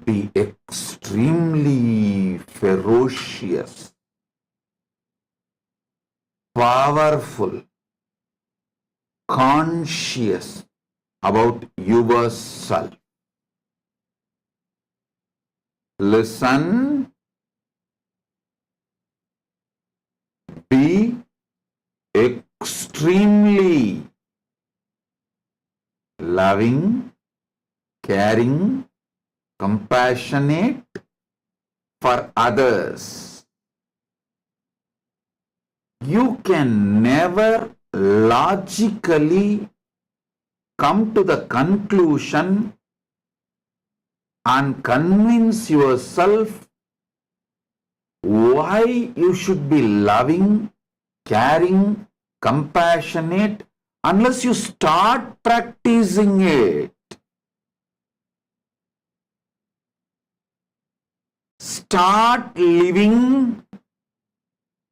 S1: be extremely ferocious, powerful, conscious about yourself. Listen, be extremely loving, caring, compassionate for others. You can never logically come to the conclusion and convince yourself why you should be loving, caring, compassionate unless you start practicing it. Start living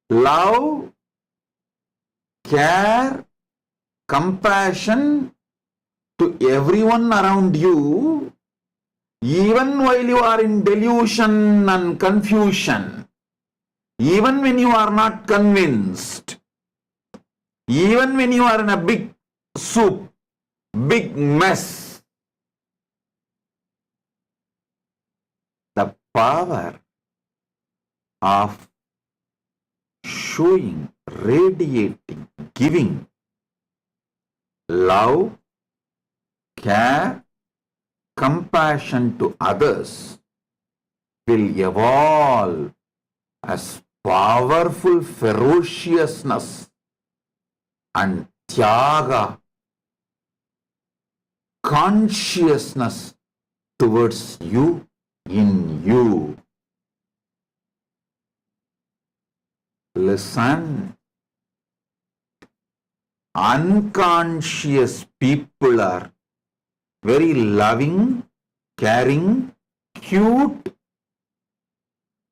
S1: love, care, compassion to everyone around you, even while you are in delusion and confusion, even when you are not convinced, even when you are in a big soup, big mess. The power of showing, radiating, giving love, care, compassion to others will evolve as powerful ferociousness and tyaga, consciousness towards you, in you. Listen. Unconscious people are very loving, caring, cute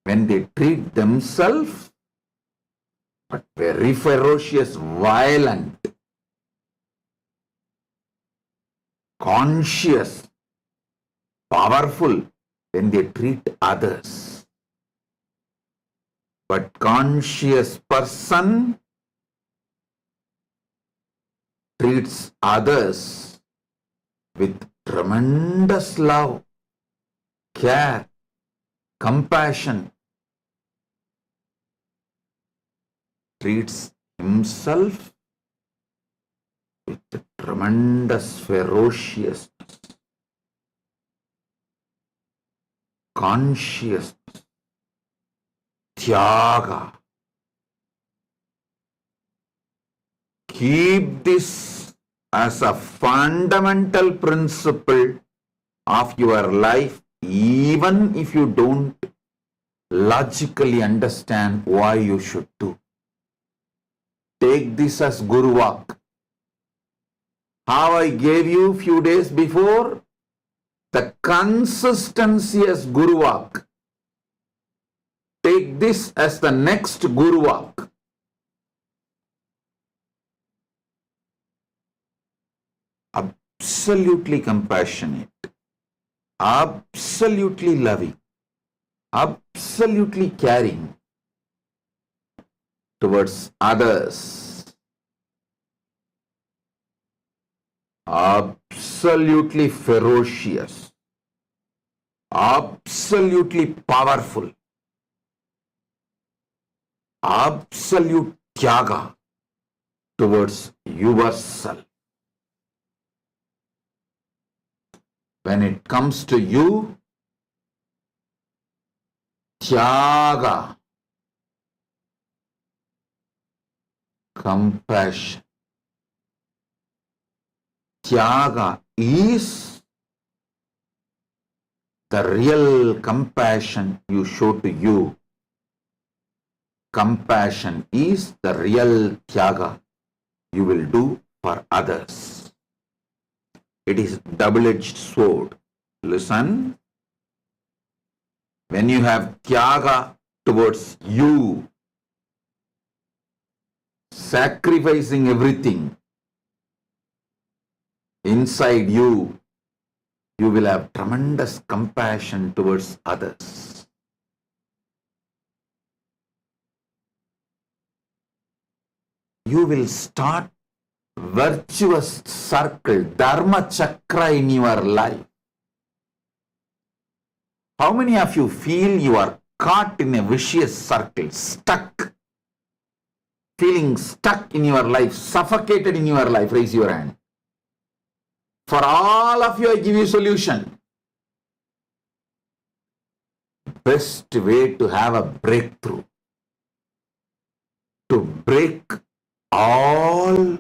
S1: when they treat themselves, but very ferocious, violent, conscious, powerful when they treat others. But conscious person treats others with tremendous love, care, compassion, treats himself with tremendous ferociousness, consciousness, tyaga. Keep this as a fundamental principle of your life, even if you don't logically understand why you should do. Take this as Guru Vak. How I gave you few days before, the consistency as Guru Vak. Take this as the next Guru Vak. Absolutely compassionate, absolutely loving, absolutely caring towards others, absolutely ferocious, absolutely powerful, absolute tyaga towards yourself. When it comes to you, tyaga, compassion. Tyaga is the real compassion you show to you. Compassion is the real tyaga you will do for others. It is double-edged sword. Listen. When you have tyaga towards you, sacrificing everything inside you, you will have tremendous compassion towards others. You will start virtuous circle, dharma chakra in your life. How many of you feel you are caught in a vicious circle, stuck, feeling stuck in your life, suffocated in your life? Raise your hand. For all of you, I give you solution. Best way to have a breakthrough, to break all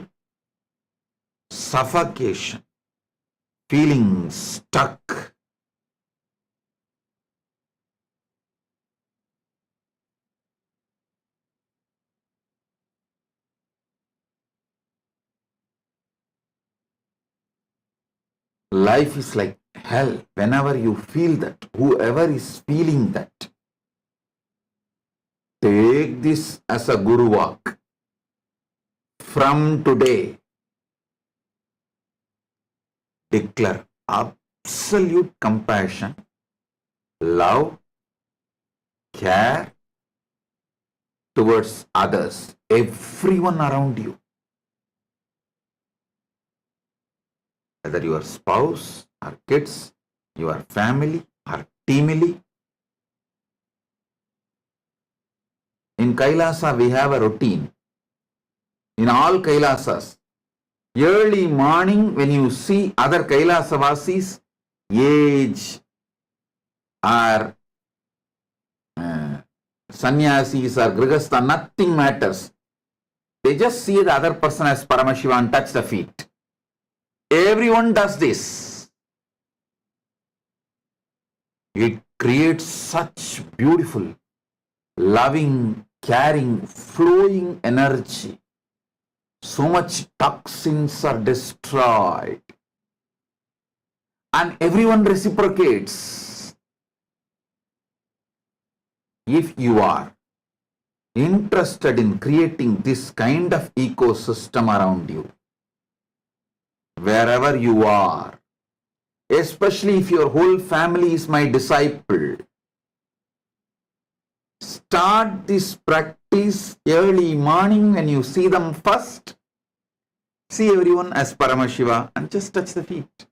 S1: suffocation, feeling stuck. Life is like hell. Whenever you feel that, whoever is feeling that, take this as a guru walk. From today, declare absolute compassion, love, care towards others, everyone around you. Whether your spouse or kids, your family or teamily. In Kailasa, we have a routine. In all Kailasas, early morning when you see other Kailasavasis, age or sannyasis or grihastha, nothing matters. They just see the other person as Paramashiva and touch the feet. Everyone does this. It creates such beautiful, loving, caring, flowing energy. So much toxins are destroyed. And everyone reciprocates. If you are interested in creating this kind of ecosystem around you, wherever you are, especially if your whole family is my disciple, start this practice early morning when you see them first. See everyone as Paramashiva and just touch the feet.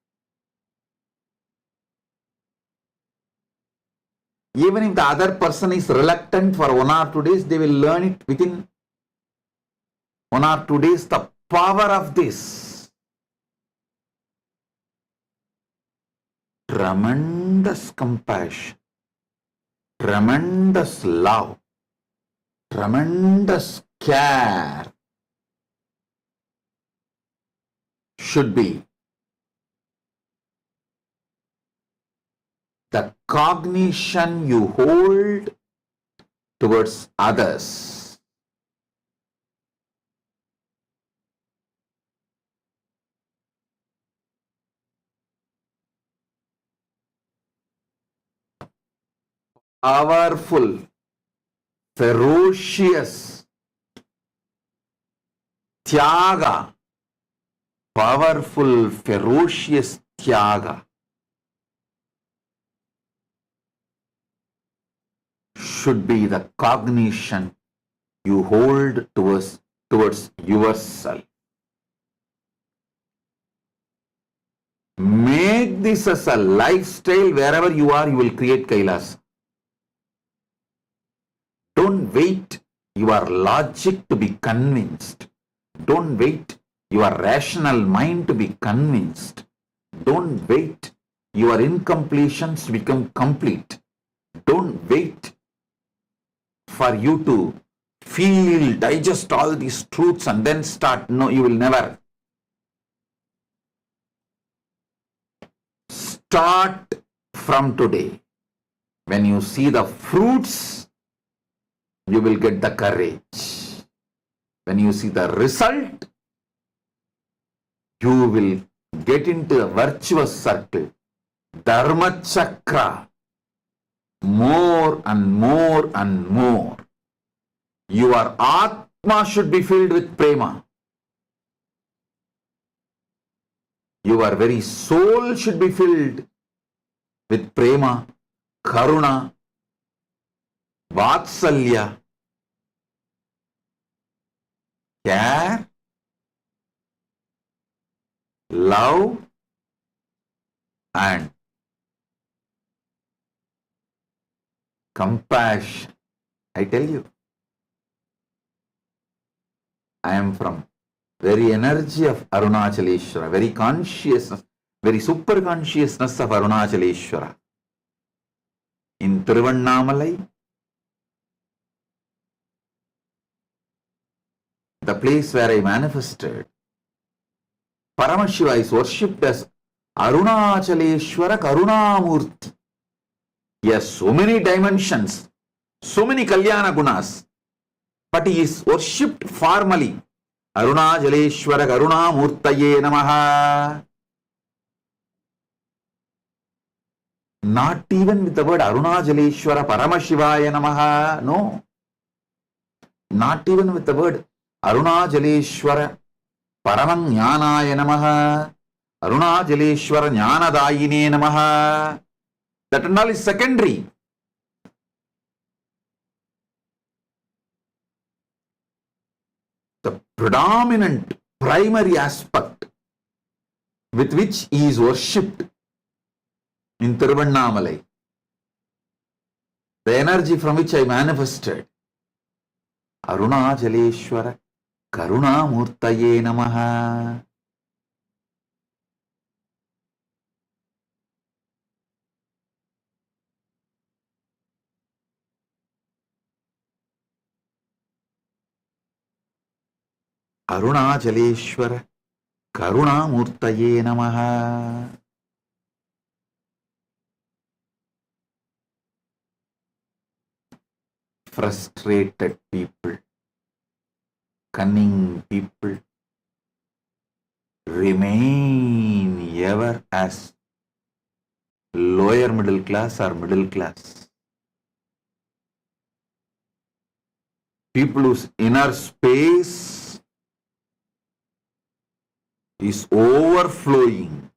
S1: Even if the other person is reluctant for 1 or 2 days, they will learn it within 1 or 2 days, the power of this. Tremendous compassion, tremendous love, tremendous care should be the cognition you hold towards others. Powerful, ferocious, tyaga, powerful, ferocious tyaga should be the cognition you hold towards yourself. Make this as a lifestyle. Wherever you are, you will create Kailasa. Don't wait your logic to be convinced. Don't wait your rational mind to be convinced. Don't wait your incompletions to become complete. Don't wait for you to feel, digest all these truths and then start. No, you will never. Start from today. When you see the fruits, you will get the courage. When you see the result, you will get into a virtuous circle. Dharma chakra. More and more and more. Your Atma should be filled with prema. Your very soul should be filled with prema, karuna, vatsalya, care, love and compassion. I tell you, I am from very energy of Arunachaleshwara, very consciousness, very super consciousness of Arunachaleshwara. In Tiruvannamalai, the place where I manifested, Paramashiva is worshipped as Arunachaleshwara Karunamurti. He has so many dimensions, so many Kalyana Gunas, but he is worshipped formally. Arunachaleshwara Karunamurtaye Namaha. Not even with the word Arunachaleshwara Paramashivaya Namaha. No. Not even with the word Arunachaleshwara Paramajnanaya Namaha. Arunachaleshwara Jnanadayine Namaha. That and all is secondary. The predominant primary aspect with which he is worshipped in Tiruvannamalai, the energy from which I manifested, Arunachaleshwara Karunamurtaye Namaha. Arunachaleshwara Karunamurtaye Namaha. Frustrated people, cunning people remain ever as lower middle class or middle class. People whose inner space is overflowing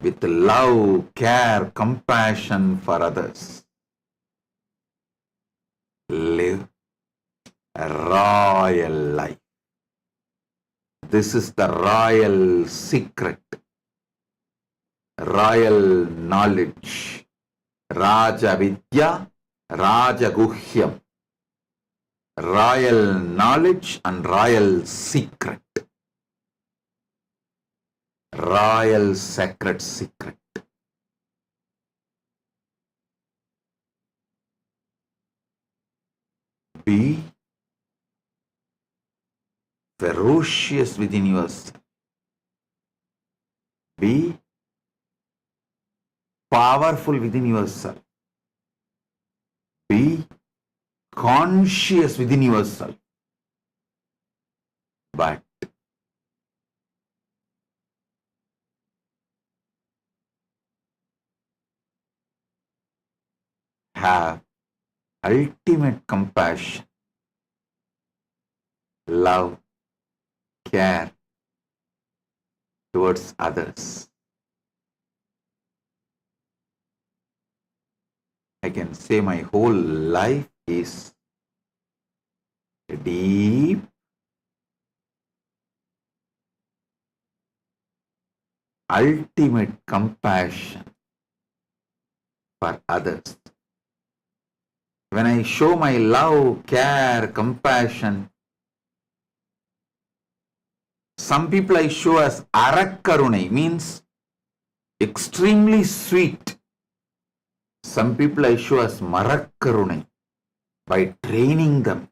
S1: with love, care, compassion for others live a royal life. This is the royal secret, royal knowledge, Raja Vidya, Raja Guhyam, royal knowledge and royal secret, royal sacred secret. Be ferocious within yourself. Be powerful within yourself. Be conscious within yourself. But have ultimate compassion, love, care towards others. I can say my whole life is a deep, ultimate compassion for others. When I show my love, care, compassion, some people I show as arakkarunai, means extremely sweet. Some people I show as marakkarunai, by training them,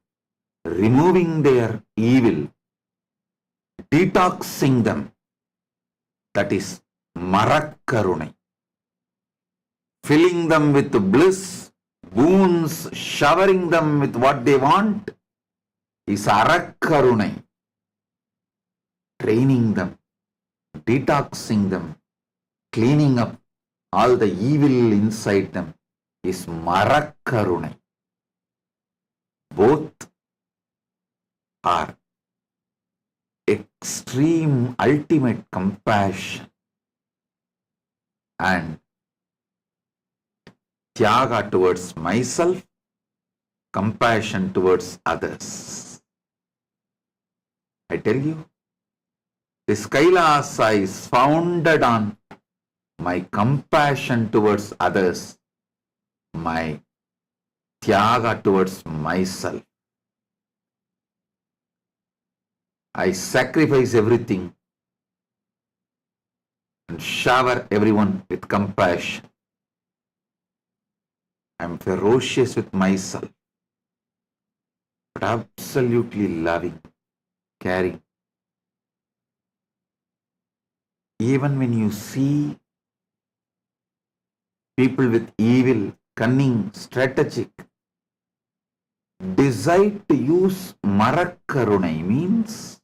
S1: removing their evil, detoxing them. That is marakkarunai. Filling them with bliss, boons, showering them with what they want is arakkarunai. Training them, detoxing them, cleaning up all the evil inside them is marakkarunai. Both are extreme ultimate compassion and tyaga towards myself, compassion towards others. I tell you, This Kailasa is founded on my compassion towards others, my tyaga towards myself. I sacrifice everything and shower everyone with compassion. I am ferocious with myself, but absolutely loving, caring. Even when you see people with evil, cunning, strategic, desire to use marakarunai means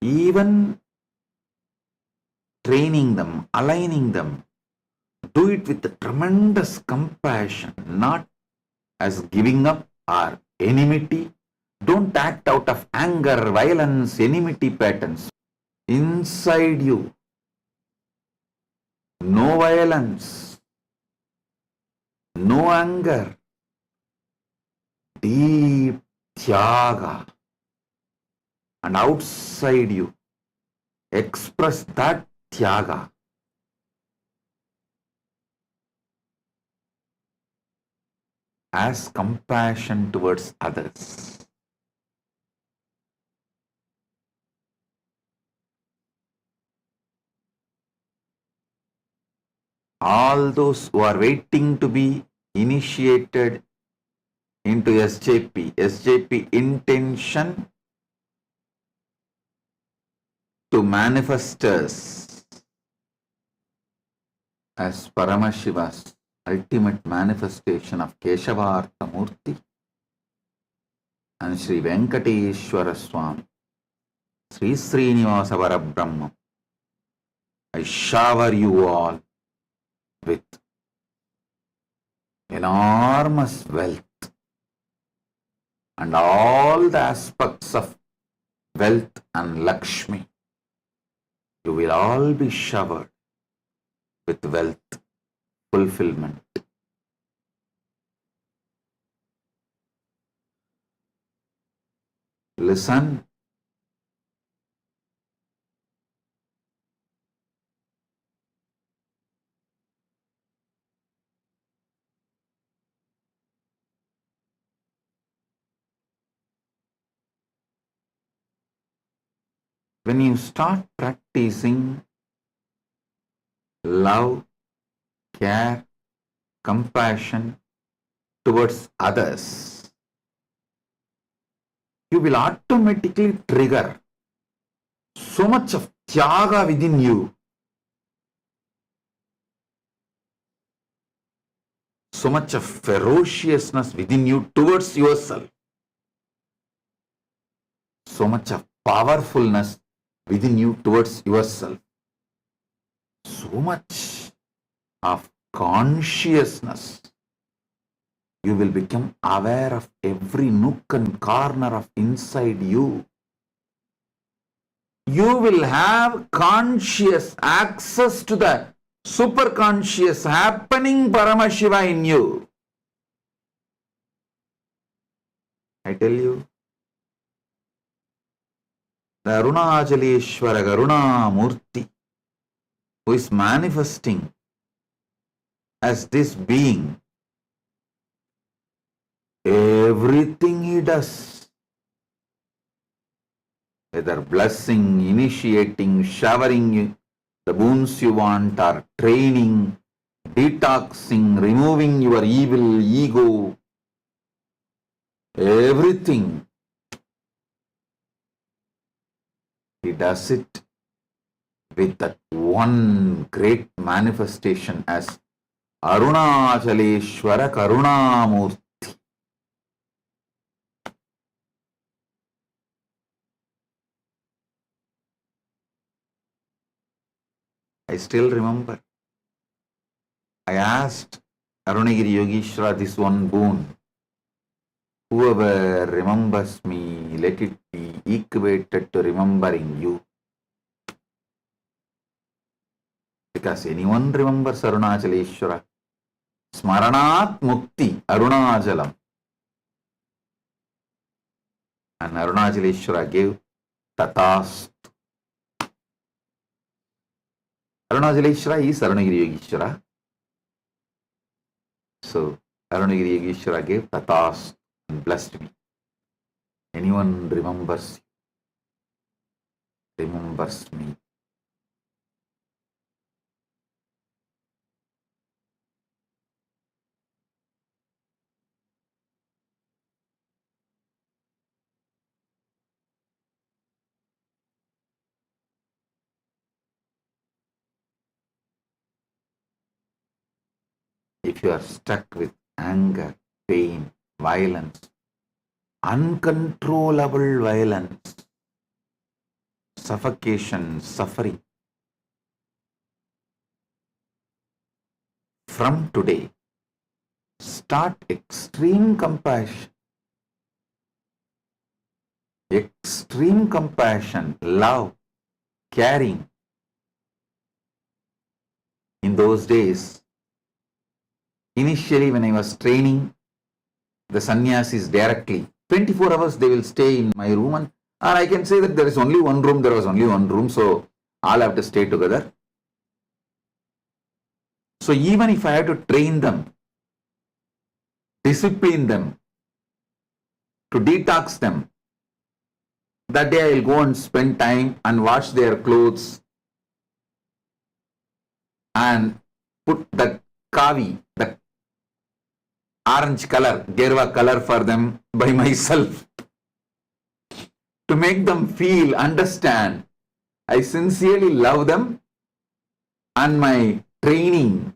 S1: even training them, aligning them, do it with a tremendous compassion, not as giving up or enmity. Don't act out of anger, violence, enmity patterns. Inside you, no violence, no anger, deep tyaga. And outside you, express that tyaga. As compassion towards others. All those who are waiting to be initiated into SJP intention to manifest us as Paramashiva's ultimate manifestation of Keshavartha Murti and Sri Venkateshwara Swami, Sri Srinivasa Parabrahma. I shower you all with enormous wealth and all the aspects of wealth and Lakshmi. You will all be showered with wealth, fulfillment. Listen. When you start practicing love, care, compassion towards others, you will automatically trigger so much of tyaga within you, so much of ferociousness within you towards yourself, so much of powerfulness within you towards yourself, so much of consciousness. You will become aware of every nook and corner of inside you. You will have conscious access to the superconscious happening Paramashiva in you. I tell you, the Arunachaleshwara Karuna Murti, who is manifesting as this being, everything he does, whether blessing, initiating, showering you, the boons you want, or training, detoxing, removing your evil ego, everything, he does it with that one great manifestation as Arunachaleshwara Karunamurti. I still remember, I asked Arunagiri Yogeshwara this one boon. Whoever remembers me, let it be equated to remembering you. Because anyone remembers Arunachaleshwara. Smaranat Mukti Arunachalam. And Arunachaleshwara gave Tatast. Arunachaleshwara is Arunagiri Yogeshwara. So Arunagiri Yogeshwara gave Tathas and blessed me. Anyone remembers me. If you are stuck with anger, pain, violence, uncontrollable violence, suffocation, suffering, from today, start extreme compassion, love, caring. In those days, initially when I was training the sannyasis directly, 24 hours they will stay in my room, or I can say that there is only one room, so all have to stay together. So even if I have to train them, discipline them, to detox them, that day I will go and spend time and wash their clothes and put the kavi, the orange color, gerva color for them by myself, to make them feel, understand, I sincerely love them, and my training,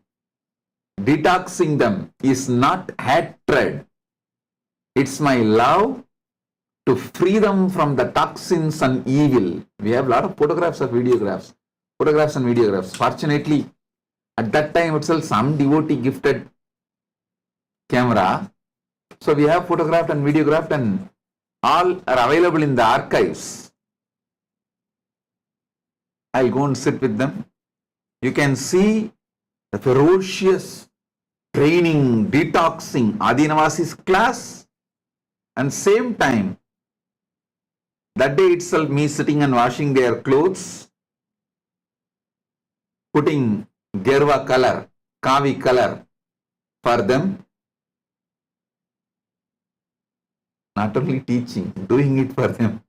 S1: detoxing them is not hatred. It's my love to free them from the toxins and evil. We have a lot of photographs and videographs. Fortunately, at that time itself, some devotee gifted camera. So we have photographed and videographed, and all are available in the archives. I'll go and sit with them. You can see the ferocious training, detoxing Adinavasi's class, and same time, that day itself, me sitting and washing their clothes, putting gerva color, kavi color for them. Not only teaching, doing it for them.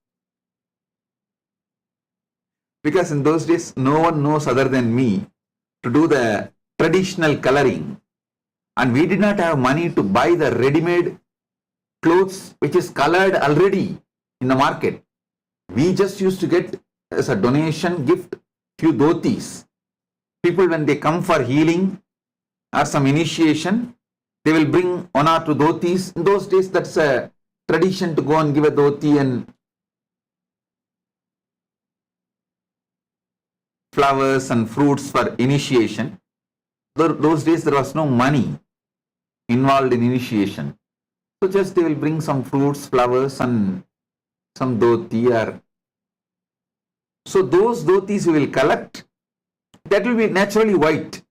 S1: Because in those days, no one knows other than me to do the traditional coloring. And we did not have money to buy the ready-made clothes which is colored already in the market. We just used to get as a donation gift few dhotis. People, when they come for healing or some initiation, they will bring one or two dhotis. In those days, that's a tradition to go and give a dhoti and flowers and fruits for initiation. Those days there was no money involved in initiation. So just they will bring some fruits, flowers and some dhoti. So those dhotis we will collect. That will be naturally white.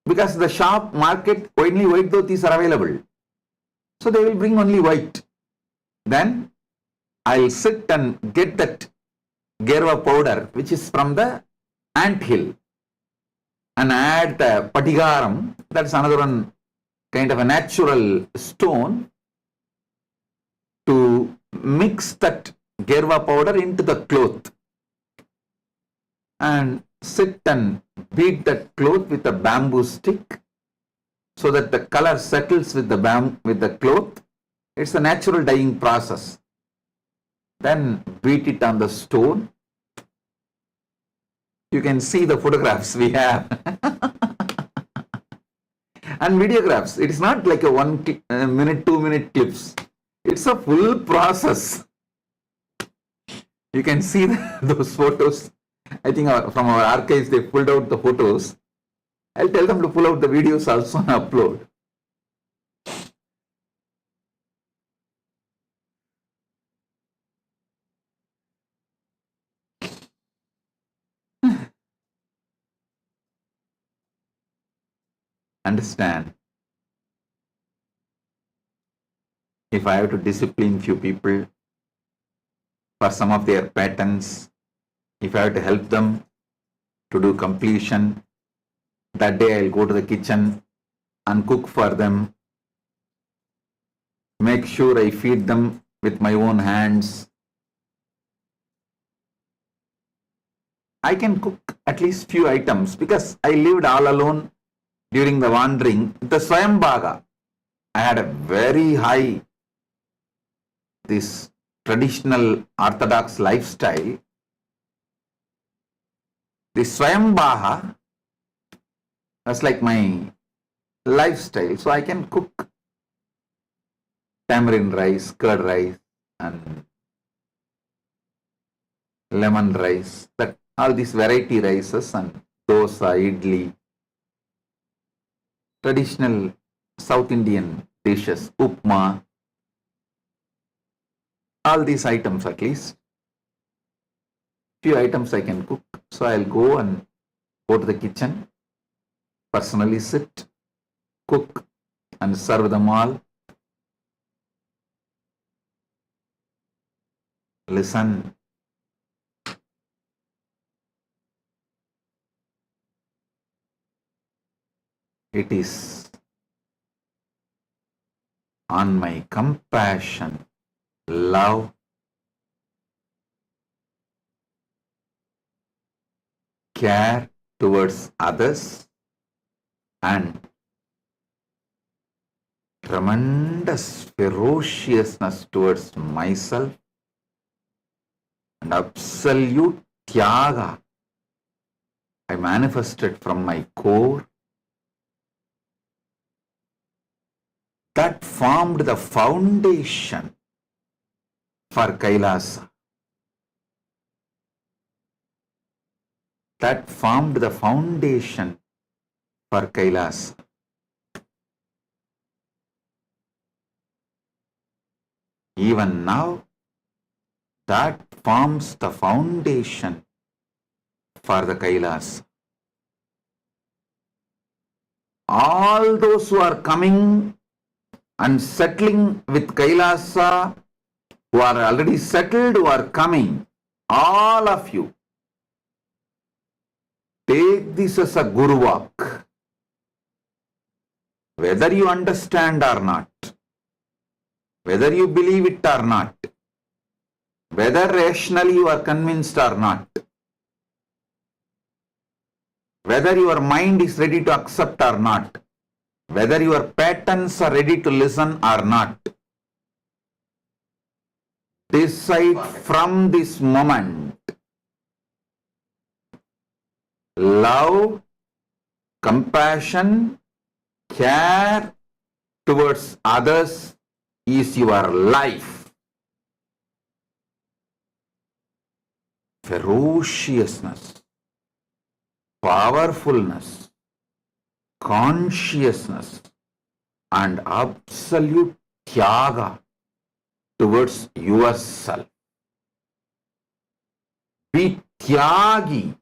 S1: Because the shop market, only white dhotis are available. So they will bring only white. Then I'll sit and get that gerva powder, which is from the ant hill, and add the patigaram, that's another one kind of a natural stone, to mix that gerva powder into the cloth and sit and beat that cloth with a bamboo stick so that the color settles with the cloth. It's a natural dyeing process. Then beat it on the stone. You can see the photographs we have. And videographs. It is not like a 1 minute, 2 minute clips. It's a full process. You can see those photos. I think from our archives they pulled out the photos. I'll tell them to pull out the videos also and upload. Understand, if I have to discipline few people for some of their patterns, if I have to help them to do completion. That day I'll go to the kitchen and cook for them. Make sure I feed them with my own hands. I can cook at least few items because I lived all alone during the wandering. The Swayambhaga, I had a very high, this traditional orthodox lifestyle. The Swayambhaga was like my lifestyle. So I can cook tamarind rice, curd rice, and lemon rice, that all these variety rices, and dosa, idli, traditional South Indian dishes, upma, all these items at least. Few items I can cook. So I'll go to the kitchen, personally sit, cook, and serve them all. Listen. It is on my compassion, love, care towards others, and tremendous ferociousness towards myself, and absolute tyaga I manifested from my core, that formed the foundation for Kailasa. That formed the foundation for Kailasa. Even now, that forms the foundation for the Kailasa. All those who are coming and settling with Kailasa, who are already settled, who are coming, all of you, take this as a guru walk. Whether you understand or not, whether you believe it or not, whether rationally you are convinced or not, whether your mind is ready to accept or not, whether your patterns are ready to listen or not, decide from this moment. Love, compassion, care towards others is your life. Ferociousness, powerfulness, consciousness, and absolute tyaga towards yourself. Be tyagi.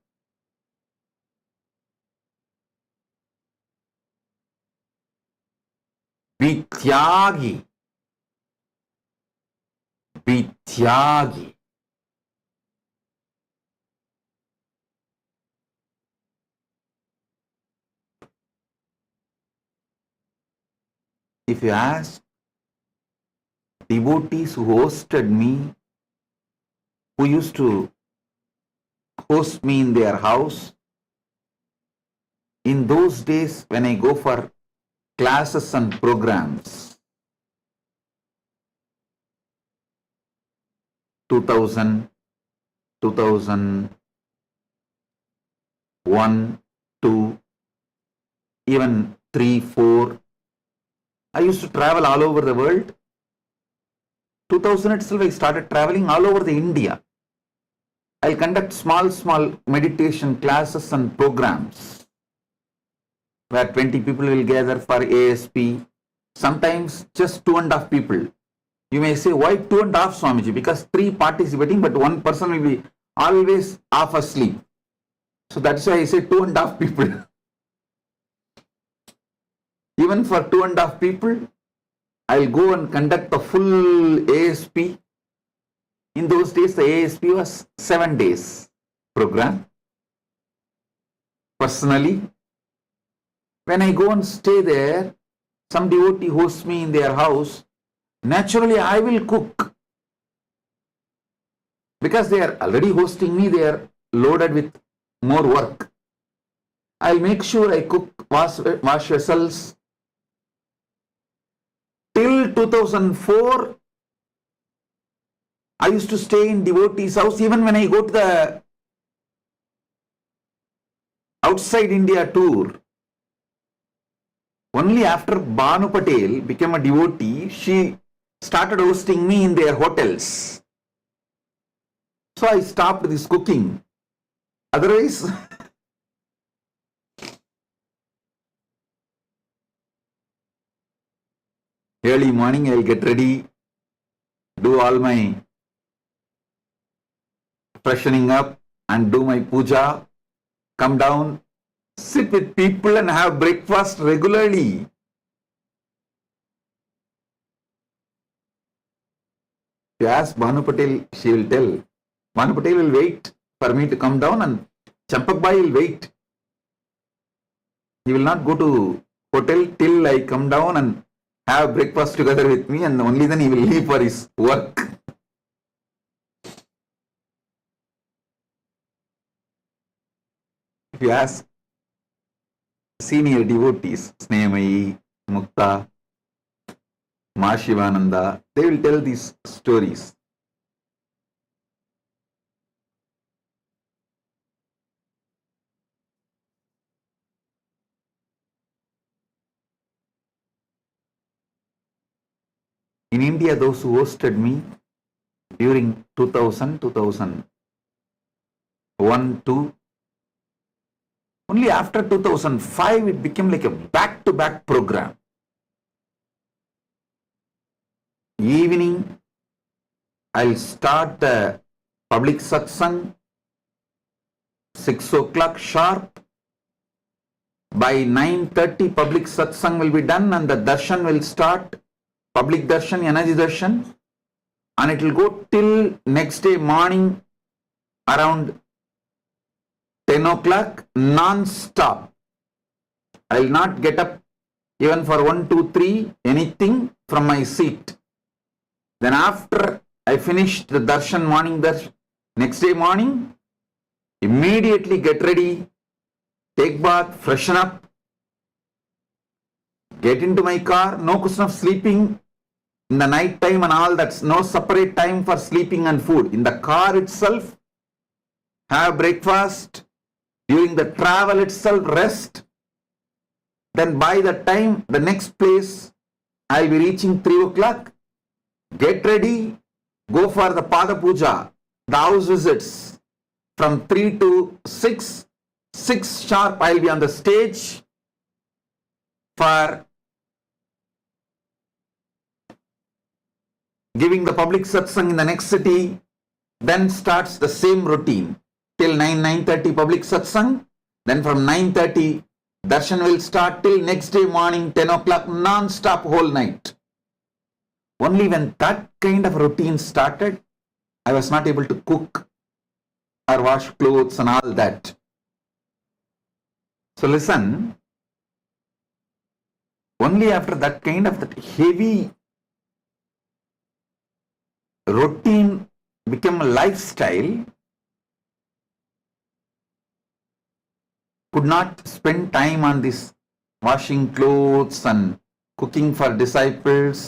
S1: Be tyagi. Be tyagi. If you ask devotees who hosted me, who used to host me in their house, in those days when I go for classes and programs, 2000, 2001, 2, even 3, 4, I used to travel all over the world. 2000 itself, I started traveling all over the India. I'll conduct small meditation classes and programs where 20 people will gather for ASP, sometimes just 2.5 people. You may say, why 2.5, Swamiji? Because 3 participating, but 1 person will be always half asleep. So that's why I say 2.5 people. Even for 2.5 people, I'll go and conduct the full ASP. In those days, the ASP was 7 days program. personally. When I go and stay there, some devotee hosts me in their house, naturally I will cook. Because they are already hosting me, they are loaded with more work. I'll make sure I cook, wash vessels. Till 2004, I used to stay in devotees' house. Even when I go to the outside India tour, only after Banu Patel became a devotee, she started hosting me in their hotels. So I stopped this cooking. Otherwise, early morning I'll get ready, do all my freshening up and do my puja, come down, sit with people and have breakfast regularly. If you ask Banu Patel, she will tell. Banu Patel will wait for me to come down and Champak Bhai will wait. He will not go to hotel till I come down and have breakfast together with me, and only then he will leave for his work. If you ask senior devotees, Snehamayi, Mukta, Ma Shivananda, they will tell these stories. In India, those who hosted me during 2000, 2001, 2, only after 2005 it became like a back-to-back program. Evening, I'll start the public satsang, 6 o'clock sharp. By 9:30 public satsang will be done and the darshan will start. Public darshan, Yanaji darshan, and it will go till next day morning around 10 o'clock non-stop. I will not get up even for 1, 2, 3, anything from my seat. Then after I finish the darshan, morning darshan, next day morning, immediately get ready, take bath, freshen up, get into my car, no question of sleeping in the night time and all. That's no separate time for sleeping and food. In the car itself, have breakfast. During the travel itself, rest. Then by the time the next place, I'll be reaching 3 o'clock. Get ready, go for the Pada Puja, the house visits from 3 to 6. 6 sharp, I'll be on the stage for giving the public satsang in the next city. Then starts the same routine till 9:30 public satsang. Then from 9:30 darshan will start till next day morning 10 o'clock non-stop whole night. Only when that kind of routine started, I was not able to cook or wash clothes and all that. So listen, only after that kind of that heavy routine became a lifestyle, could not spend time on this washing clothes and cooking for disciples.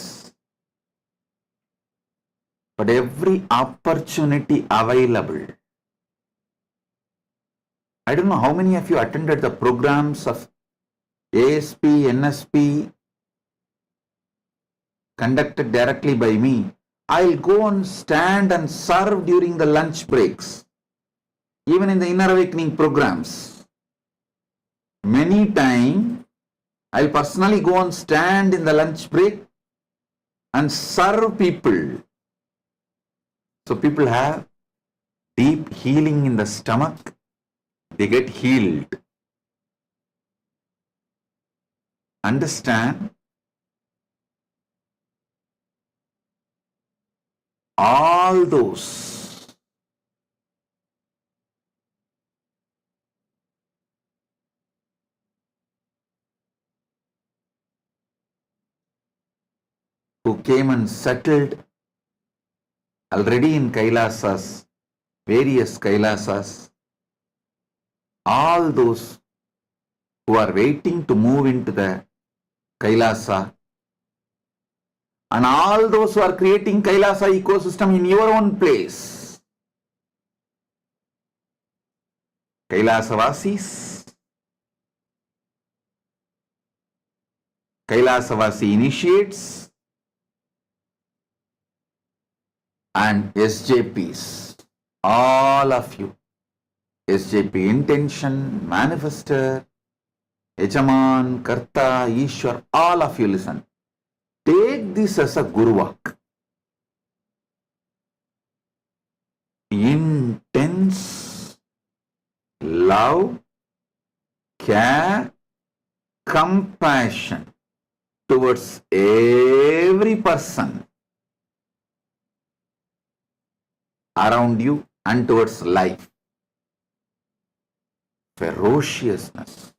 S1: But every opportunity available. I don't know how many of you attended the programs of ASP, NSP conducted directly by me. I'll go and stand and serve during the lunch breaks, even in the inner awakening programs. Many times, I'll personally go and stand in the lunch break and serve people. So people have deep healing in the stomach, they get healed. Understand? All those who came and settled already in Kailasas, various Kailasas, all those who are waiting to move into the Kailasa, and all those who are creating Kailasa ecosystem in your own place. Kailasavasis, Kailasavasi initiates, and SJPs, all of you, SJP intention, manifester, Yajaman, Karta, Ishwar, all of you listen. Take this as a Guru Vak. Intense love, care, compassion towards every person around you and towards life. Ferociousness,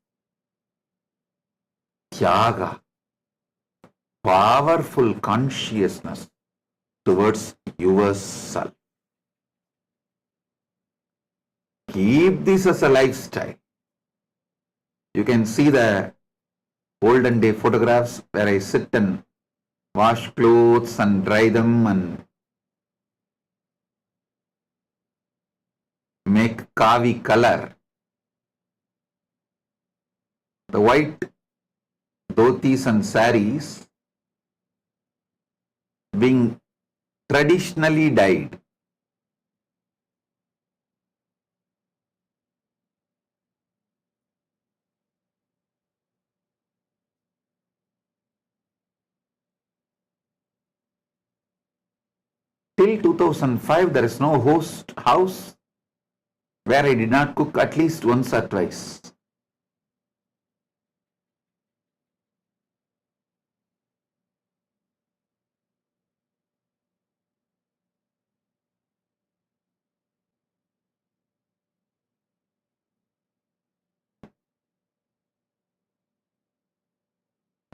S1: tyaga, powerful consciousness towards yourself. Keep this as a lifestyle. You can see the olden day photographs where I sit and wash clothes and dry them and make kavi color. The white dhotis and saris being traditionally dyed. Till 2005, there is no house where I did not cook at least once or twice.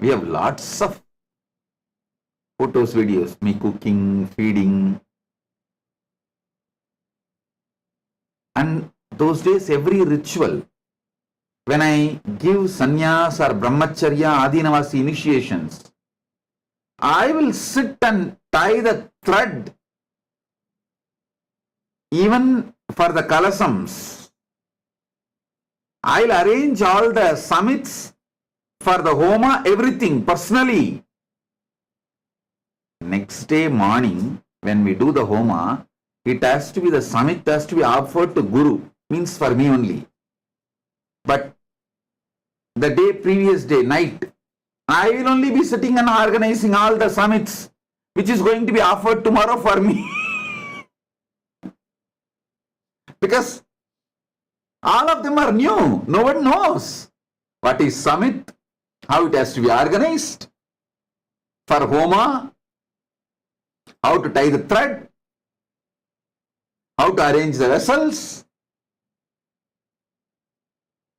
S1: We have lots of photos, videos, me cooking, feeding. And those days, every ritual, when I give sannyas or brahmacharya, adinavasi initiations, I will sit and tie the thread even for the kalasams. I'll arrange all the summits for the homa, everything personally. Next day morning, when we do the homa, it has to be the summit has to be offered to Guru, means for me only. But the day, previous day, night, I will only be sitting and organizing all the summits, which is going to be offered tomorrow for me. Because all of them are new. No one knows what is summit, how it has to be organized, for homa, how to tie the thread, how to arrange the vessels,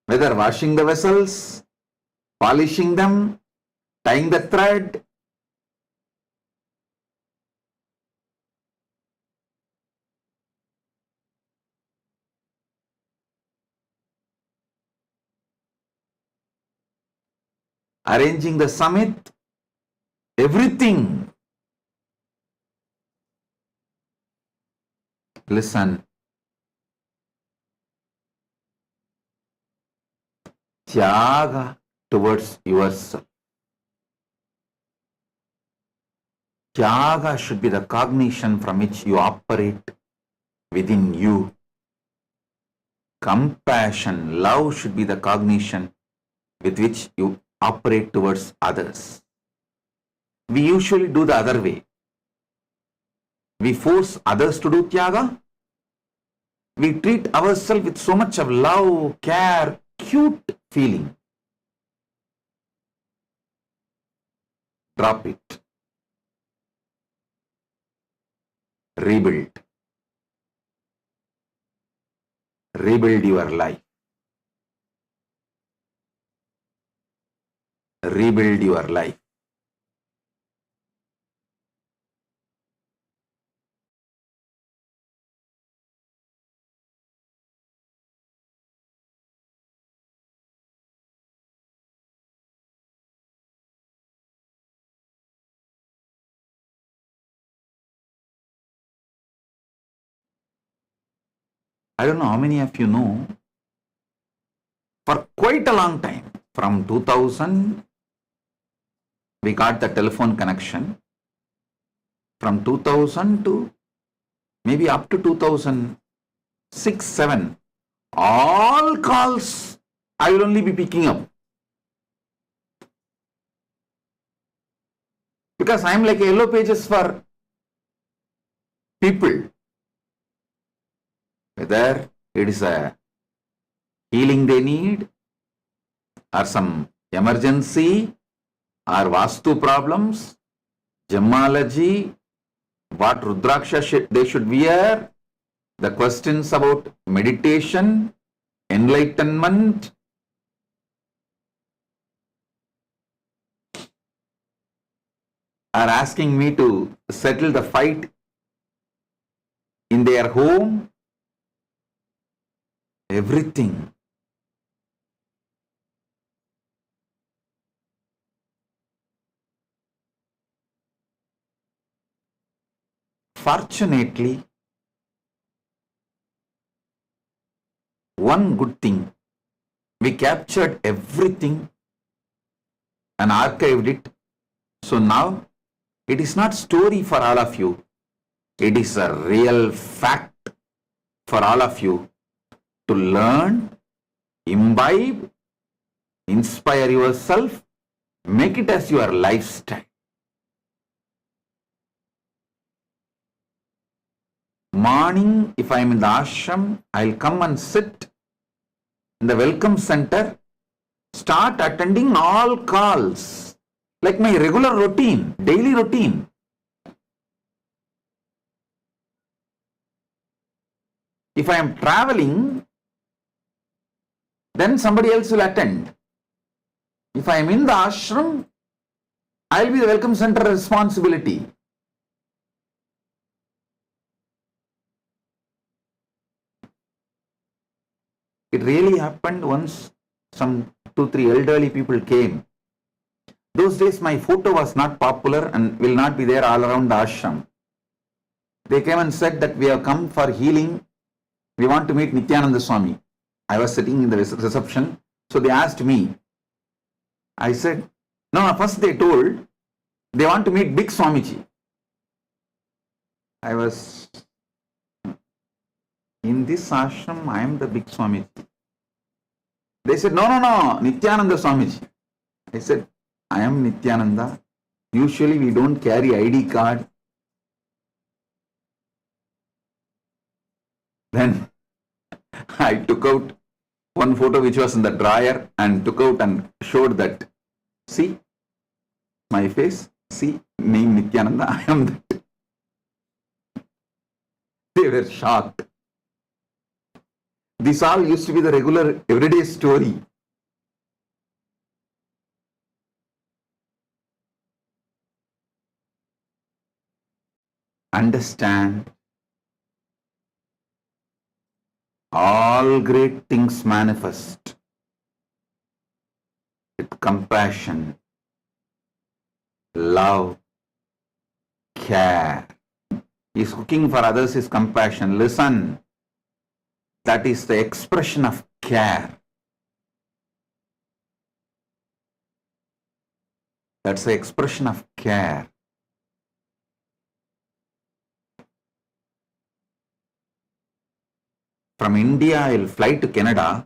S1: whether washing the vessels, polishing them, tying the thread. Arranging the summit, everything. Listen. Tyaga towards yourself. Tyaga should be the cognition from which you operate within you. Compassion, love should be the cognition with which you operate towards others. We usually do the other way. We force others to do tyaga. We treat ourselves with so much of love, care, cute feeling. Drop it. Rebuild. Rebuild your life. Rebuild your life. I don't know how many of you know, for quite a long time, from 2000, we got the telephone connection. From 2000 to maybe up to 2006, 7, all calls I will only be picking up. Because I am like a yellow pages for people. Whether it is a healing they need, or some emergency, or vastu problems, gemology, what Rudraksha they should wear, the questions about meditation, enlightenment, are asking me to settle the fight in their home, everything. Fortunately, one good thing, we captured everything and archived it. So now it is not story for all of you. It is a real fact for all of you to learn, imbibe, inspire yourself, make it as your lifestyle. Morning, if I am in the ashram, I'll come and sit in the welcome center, start attending all calls, like my regular routine, daily routine. If I am traveling, then somebody else will attend. If I am in the ashram, I'll be the welcome center responsibility. It really happened once. Some 2-3 elderly people came. Those days my photo was not popular and will not be there all around the ashram. They came and said that we have come for healing. We want to meet Nithyananda Swami. I was sitting in the reception. So they asked me. I said, no, first they told they want to meet Big Swamiji. I was, in this ashram, I am the Big Swamiji. They said, no, Nithyananda Swamiji. I said, I am Nithyananda. Usually we don't carry ID card. Then I took out one photo which was in the drawer and took out and showed that, see my face, see name Nithyananda, I am that. They were shocked. This all used to be the regular everyday story. Understand, all great things manifest with compassion, love, care. Is cooking for others is compassion. Listen, that is the expression of care. That's the expression of care. From India, I'll fly to Canada.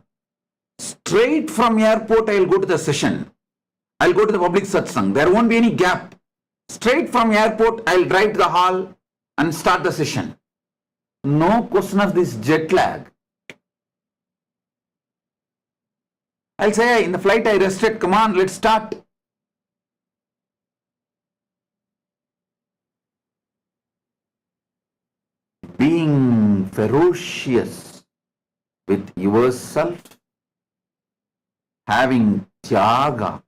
S1: Straight from airport, I'll go to the session. I'll go to the public satsang. There won't be any gap. Straight from airport, I'll drive to the hall and start the session. No question of this jet lag. I'll say, hey, in the flight I rested, come on, let's start. Being ferocious with yourself, having tyaga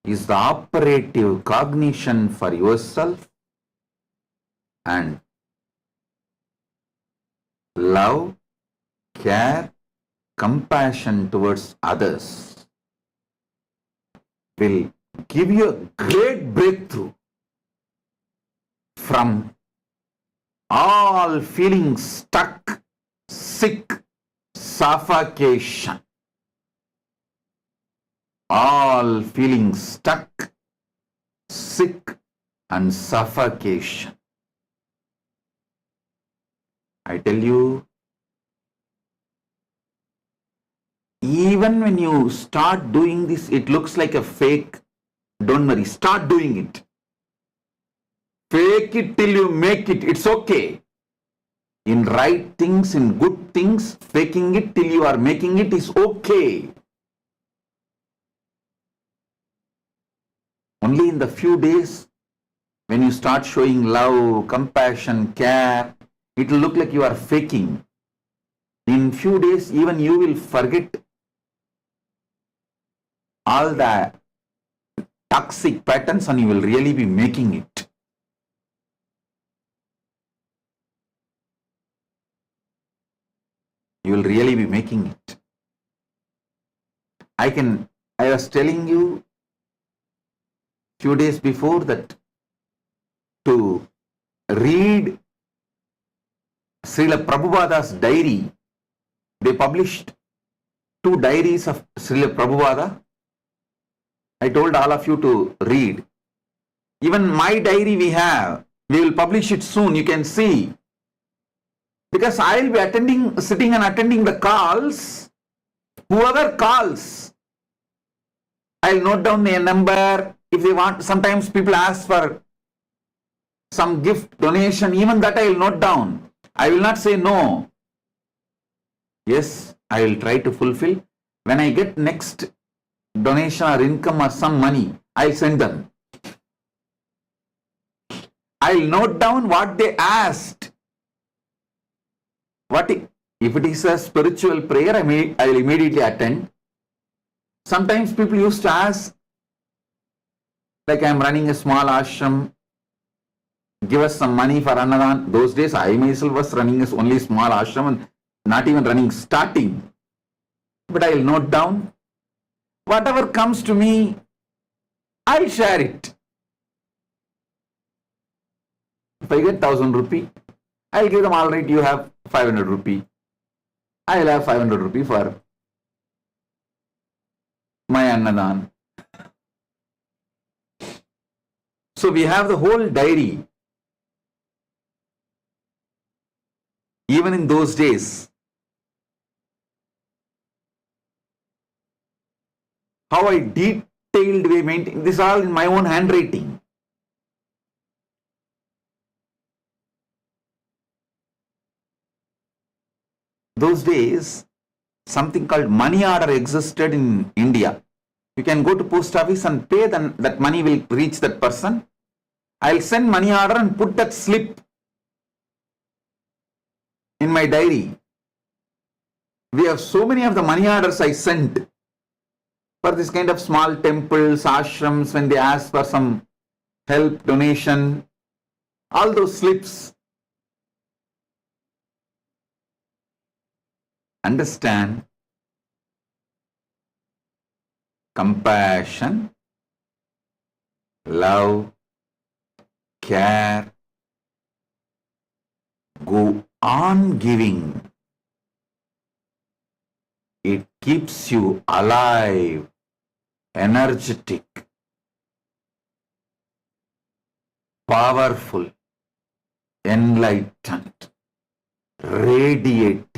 S1: is the operative cognition for yourself, and love, care, compassion towards others will give you a great breakthrough from all feeling stuck, sick, suffocation. All feeling stuck, sick, and suffocation. I tell you, even when you start doing this, it looks like a fake. Don't worry, start doing it. Fake it till you make it. It's okay. In right things, in good things, faking it till you are making it is okay. Only in the few days, when you start showing love, compassion, care, it will look like you are faking. In few days, even you will forget all the toxic patterns and you will really be making it. You will really be making it. I was telling you few days before that to read Srila Prabhupada's diary. They published 2 diaries of Srila Prabhupada. I told all of you to read. Even my diary we will publish it soon, you can see. Because I will be sitting and attending the calls. Whoever calls, I will note down their number. If they want, sometimes people ask for some gift, donation, even that I will note down. I will not say no. Yes, I will try to fulfill. When I get next donation or income or some money, I will send them. I will note down what they asked. If it is a spiritual prayer, I will immediately attend. Sometimes people used to ask, like I am running a small ashram, give us some money for Annadan. Those days I myself was running only small ashram and not even running starting. But I will note down. Whatever comes to me, I will share it. If I get 1,000 rupee, I will give them, all right, you have 500 rupee. I will have 500 rupee for my Annadan. So we have the whole diary. Even in those days, how I detailed way maintain this all in my own handwriting. Those days, something called money order existed in India. You can go to post office and pay, then that money will reach that person. I'll send money order and put that slip in my diary. We have so many of the money orders I sent for this kind of small temples, ashrams, when they ask for some help, donation, all those slips. Understand, compassion, love, care, go on giving. It keeps you alive, energetic, powerful, enlightened, radiating.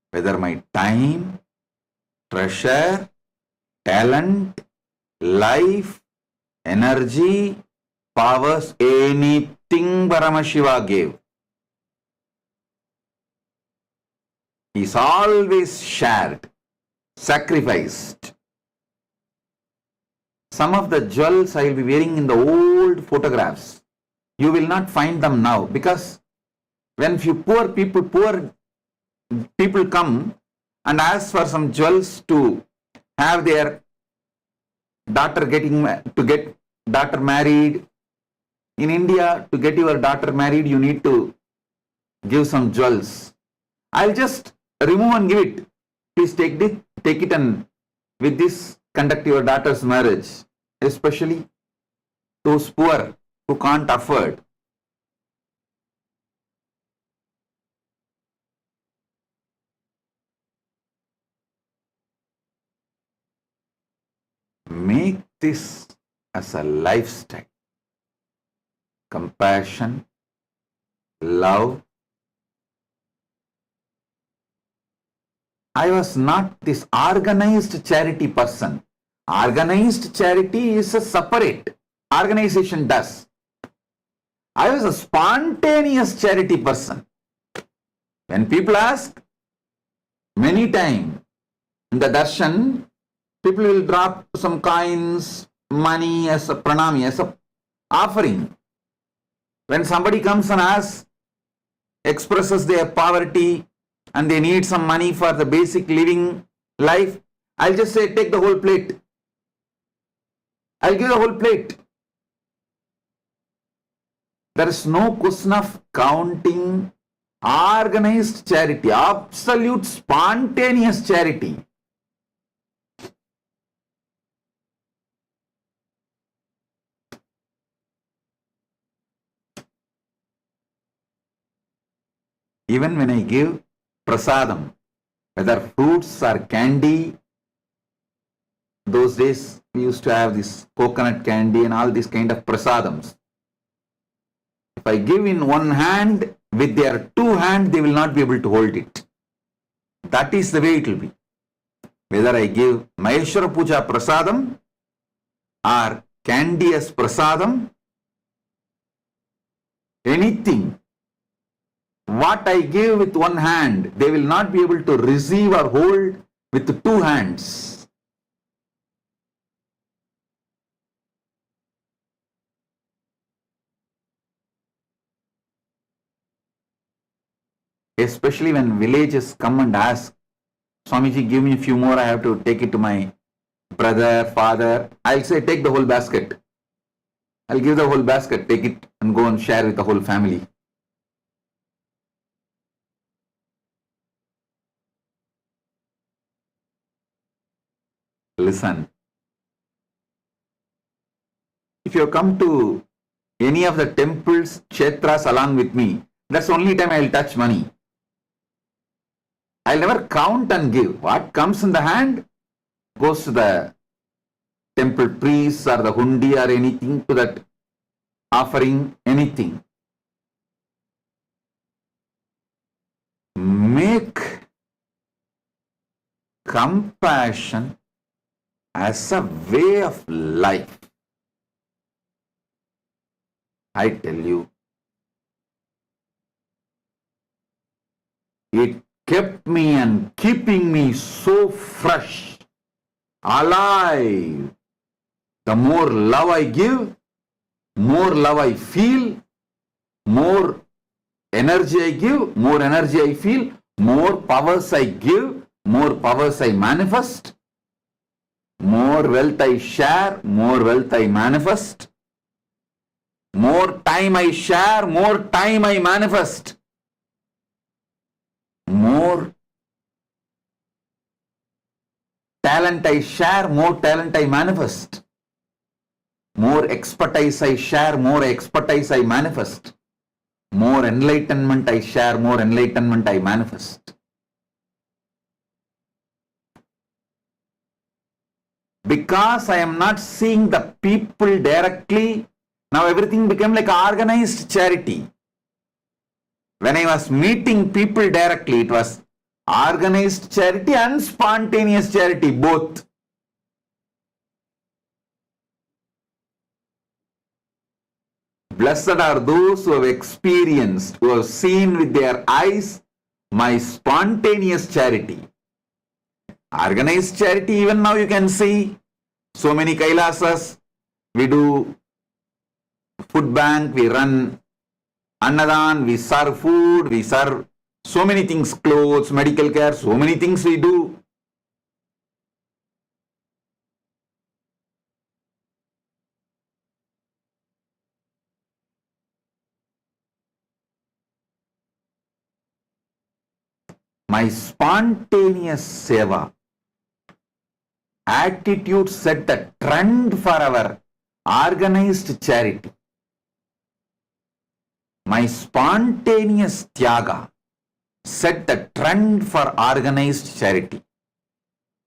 S1: Whether my time, treasure, talent, life, energy, powers, anything Paramashiva gave, is always shared, sacrificed. Some of the jewels I will be wearing in the old photographs, you will not find them now, because when few poor people come and ask for some jewels to have their daughter get daughter married. In India, to get your daughter married, you need to give some jewels. I'll just remove and give it. Please take it and with this conduct your daughter's marriage. Especially those poor who can't afford. Make this as a lifestyle. Compassion, love. I was not this organized charity person. Organized charity is a separate organization does. I was a spontaneous charity person. When people ask, many times in the darshan, people will drop some coins, money as a pranami, as a offering. When somebody comes and asks, expresses their poverty and they need some money for the basic living life, I'll just say, take the whole plate. I'll give the whole plate. There is no question of counting. Organized charity, absolute spontaneous charity. Even when I give prasadam, whether fruits or candy, those days we used to have this coconut candy and all these kind of prasadams. If I give in one hand, with their two hands, they will not be able to hold it. That is the way it will be. Whether I give Maheshwara Puja prasadam or candy as prasadam, anything, what I give with one hand, they will not be able to receive or hold with two hands. Especially when villages come and ask, Swamiji, give me a few more, I have to take it to my brother, father. I'll say, take the whole basket. I'll give the whole basket, take it and go and share with the whole family. Listen. If you come to any of the temples, kshetras along with me, that's the only time I'll touch money. I'll never count and give. What comes in the hand goes to the temple priests or the hundi or anything, to that offering, anything. Make compassion as a way of life. I tell you, it kept me and keeping me so fresh, alive. The more love I give, more love I feel, more energy I give, more energy I feel, more powers I give, more powers I manifest, more wealth I share, more wealth I manifest, more time I share, more time I manifest. More talent I share, more talent I manifest. More expertise I share, more expertise I manifest. More enlightenment I share, more enlightenment I manifest. Because I am not seeing the people directly, now everything became like organized charity. When I was meeting people directly, it was organized charity and spontaneous charity, both. Blessed are those who have experienced, who have seen with their eyes my spontaneous charity. Organized charity, even now you can see so many Kailasas. We do food bank, we run Annadan, we serve food, we serve so many things, clothes, medical care, so many things we do. My spontaneous seva attitude set the trend for our organized charity. My spontaneous tyaga set the trend for organized charity.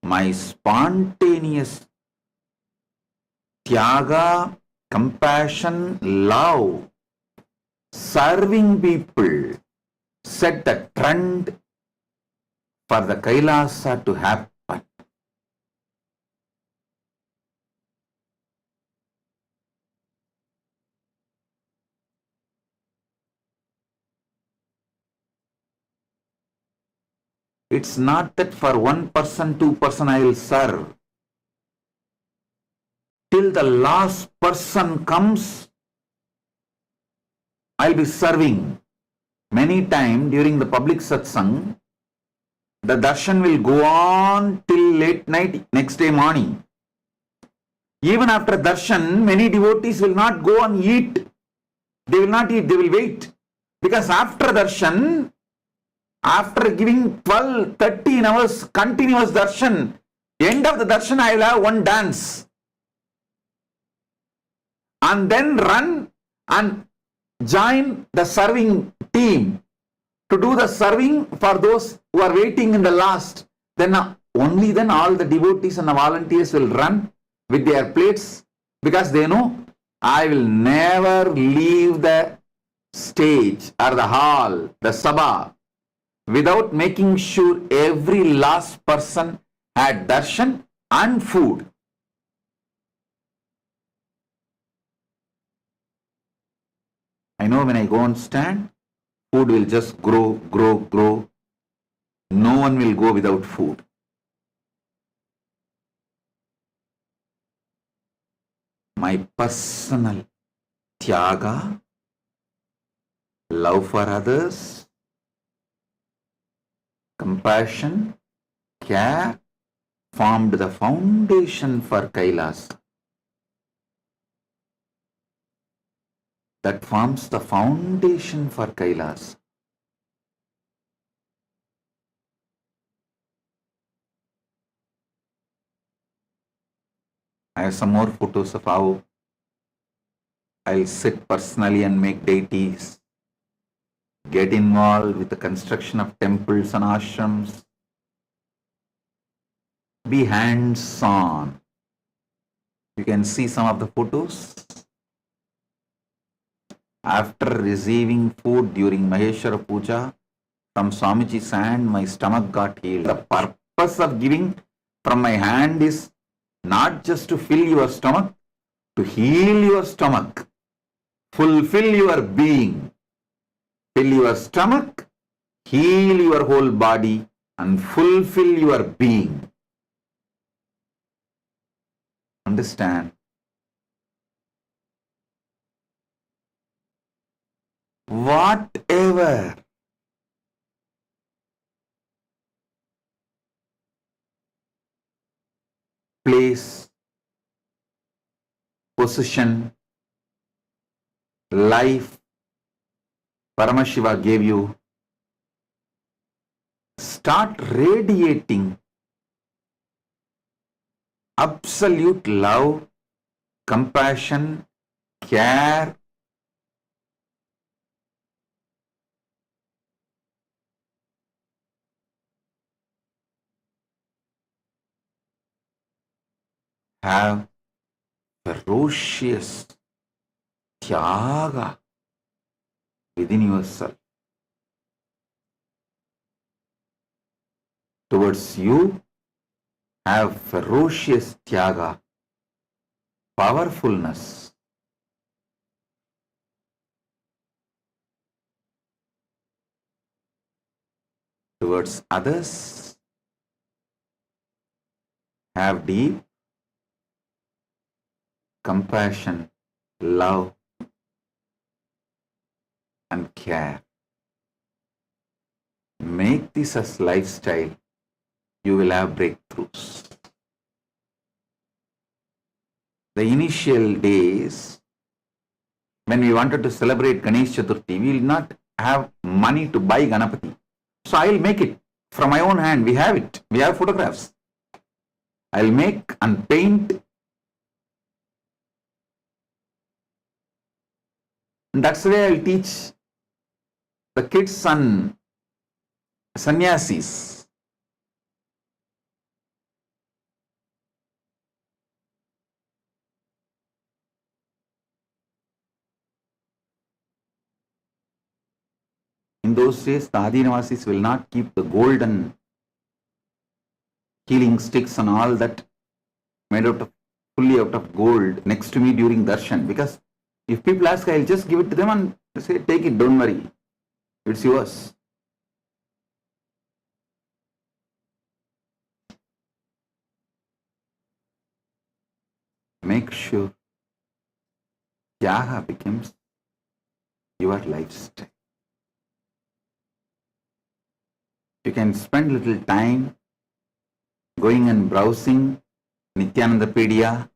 S1: My spontaneous tyaga, compassion, love, serving people set the trend for the Kailasa to happen. It's not that for 1%, 2% I will serve. Till the last person comes, I'll be serving. Many times during the public satsang, the darshan will go on till late night, next day morning. Even after darshan, many devotees will not go and eat. They will not eat, they will wait. Because after darshan, after giving 12, 13 hours continuous darshan, end of the darshan I will have one dance. And then run and join the serving team to do the serving for those who are waiting in the last. Then only then all the devotees and the volunteers will run with their plates, because they know I will never leave the stage or the hall, the sabha, without making sure every last person had darshan and food. I know when I go and stand, food will just grow, grow, grow. No one will go without food. My personal tyaga, love for others, compassion, care, formed the foundation for Kailasa. That forms the foundation for Kailasa. I have some more photos of how I'll sit personally and make deities, get involved with the construction of temples and ashrams, be hands-on. You can see some of the photos. After receiving food during Maheshwara Puja from Swamiji's hand, my stomach got healed. The purpose of giving from my hand is not just to fill your stomach, to heal your stomach, fulfill your being, fill your stomach, heal your whole body, and fulfill your being. Understand? Whatever place, position, life Paramashiva gave you, start radiating absolute love, compassion, care, have ferocious tyaga within yourself. Towards you, have ferocious tyaga, powerfulness. Towards others, have deep compassion, love, and care. Make this as lifestyle. You will have breakthroughs. The initial days, when we wanted to celebrate Ganesh Chaturthi, we will not have money to buy Ganapati. So I will make it from my own hand. We have it. We have photographs. I will make and paint And that's the way I'll teach the kids and sannyasis. In those days, the Adinavasis will not keep the golden healing sticks and all that made fully out of gold next to me during darshan, because if people ask, I'll just give it to them and say, take it, don't worry, it's yours. Make sure tyaga becomes your lifestyle. You can spend little time going and browsing Nithyanandapedia,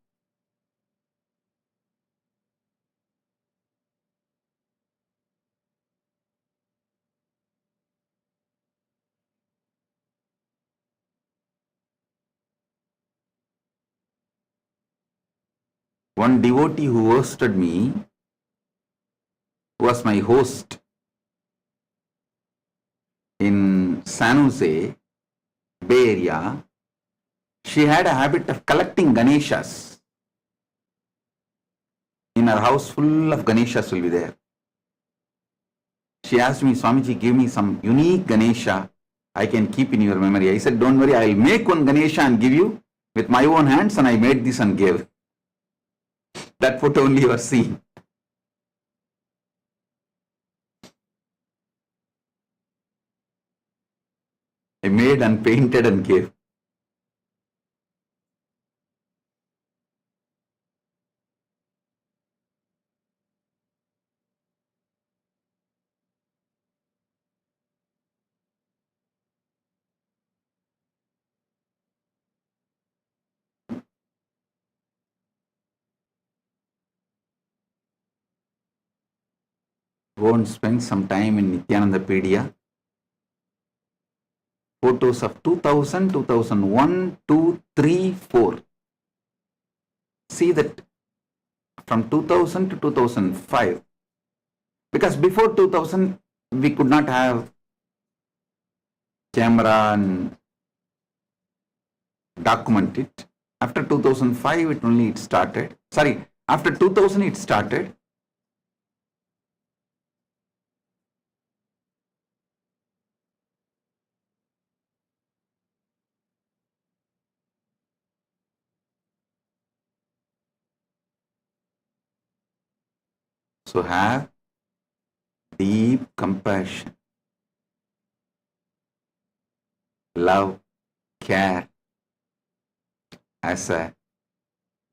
S1: one devotee who hosted me, who was my host in San Jose, Bay Area, she had a habit of collecting Ganeshas. In her house, full of Ganeshas will be there. She asked me, Swamiji, give me some unique Ganesha I can keep in your memory. I said, don't worry, I'll make one Ganesha and give you with my own hands, and I made this and gave. That photo only you are seeing. I made and painted and gave. Go and spend some time in Nithyanandapedia. Photos of 2000, 2001, 2, 3, 4. See that from 2000 to 2005. Because before 2000, we could not have camera and document it. After 2005, it started. Sorry, after 2000, it started. So have deep compassion, love, care as a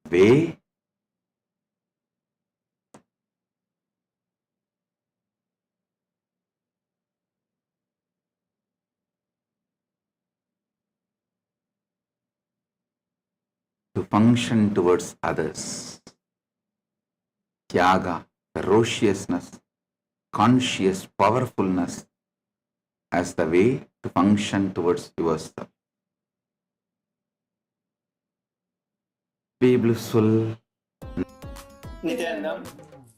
S1: way to function towards others. Tyaga, ferociousness, conscious powerfulness as the way to function towards yourself. Be blissful.
S4: Nithyananda,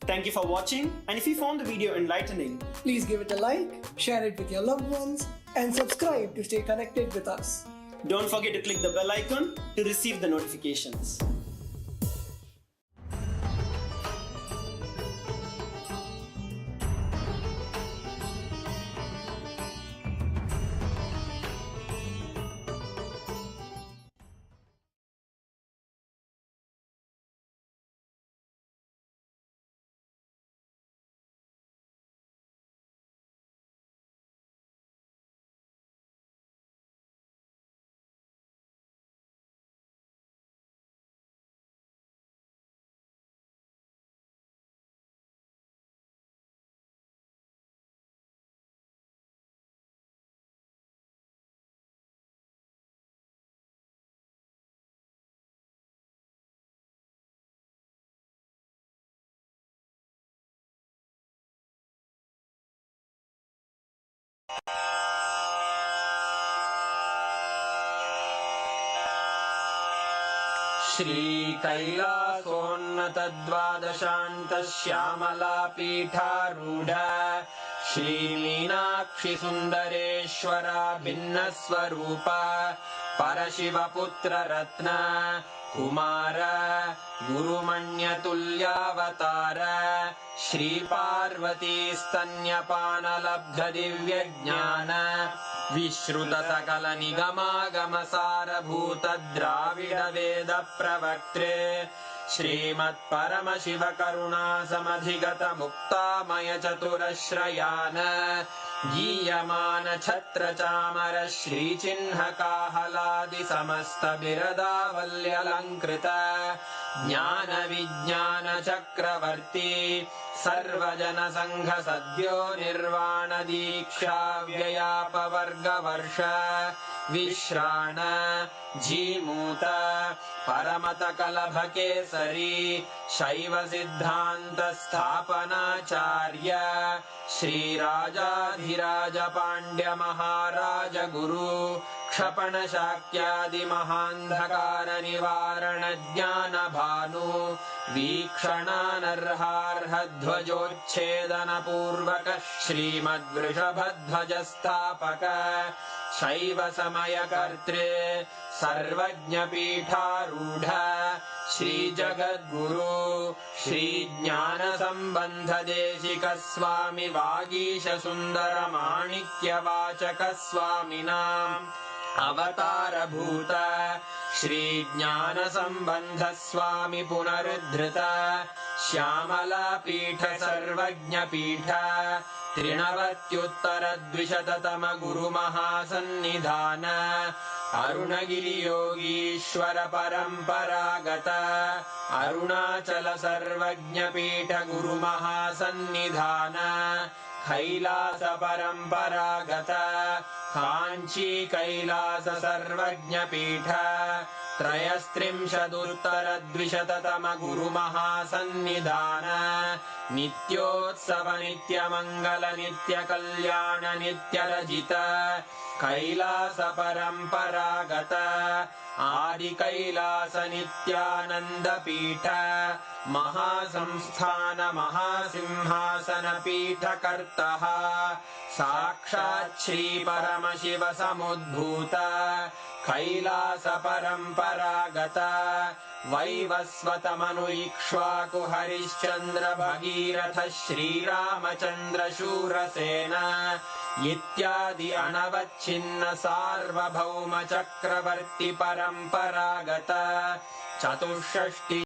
S4: thank you for watching, and if you found the video enlightening,
S5: please give it a like, share it with your loved ones, and subscribe to stay connected with us.
S4: don't forget to click the bell icon to receive the notifications.
S6: श्रीकैलासोन्नतद्वादशान्तश्यामलापीठारूढ श्रीमीनाक्षि सुन्दरेश्वरा भिन्नस्वरूप परशिवपुत्ररत्न Kumar गुरुमण्यतुल्यावतार Shri Parvati स्तन्यपानलब्धदिव्यज्ञान विश्रुतसकलनिगमागमसारभूत Dravid वेद प्रवक्त्रे श्रीमत्परमशिवकरुणासमधिगत मुक्तामय चतुरश्रयान गीयमान छत्र चामर श्रीचिह्नकाहलादि समस्त बिरदावल्यलङ्कृत ज्ञान विज्ञान चक्रवर्ती सर्वजन संघ सद्यो निर्वाण दीक्षा व्ययापवर्गवर्ष विश्राण जीमूत परमत कलभ केसरी शैव सिद्धांत स्थापनाचार्य श्रीराजाधिराज पांड्य महाराज गुरु क्षपण शाक्यादि महांधकार निवारण ज्ञान भानु वीक्षणानर्हार्ह ध्वजोच्छेदन पूर्वक श्रीमद्वृषभध्वज स्थापक शैव समय कर्त्रे सर्वज्ञ पीठारूढ़ श्री जगद्गुरु श्री ज्ञान संबंध देशिक स्वामी वागीश सुंदर माणिक्य वाचक स्वामिनाम् अवतार भूत श्री ज्ञान संबंध स्वामी पुनरुद्धृत श्यामला पीठ सर्वज्ञ पीठ त्रिनवत्युत्तर द्विशततम गुरु महासन्निधान अरुणगिरि योगीश्वर परंपरागत अरुणाचल सर्वज्ञ पीठ गुरु महासन्निधान कैलास परंपरागत कांची कैलास सर्वज्ञ पीठ त्रयस्त्रिंशदुत्तर द्विशततम गुरु महासन्निधान नित्योत्सव नित्य मंगल नित्य कल्याण नित्य रजित कैलास परंपरागत आदि कैलास नित्यानंद पीठ महासंस्थान महासिंहासन पीठ कर्तः साक्षात् श्री परमशिव समुद्भूत कैलास परंपरागत वैवस्वत मनु इक्ष्वाकु हरिश्चंद्र भगीरथ श्रीरामचंद्र शूरसेन इत्यादि अनवच्छिन्न सार्वभौम चक्रवर्ति परंपरागत चतुष्षष्टि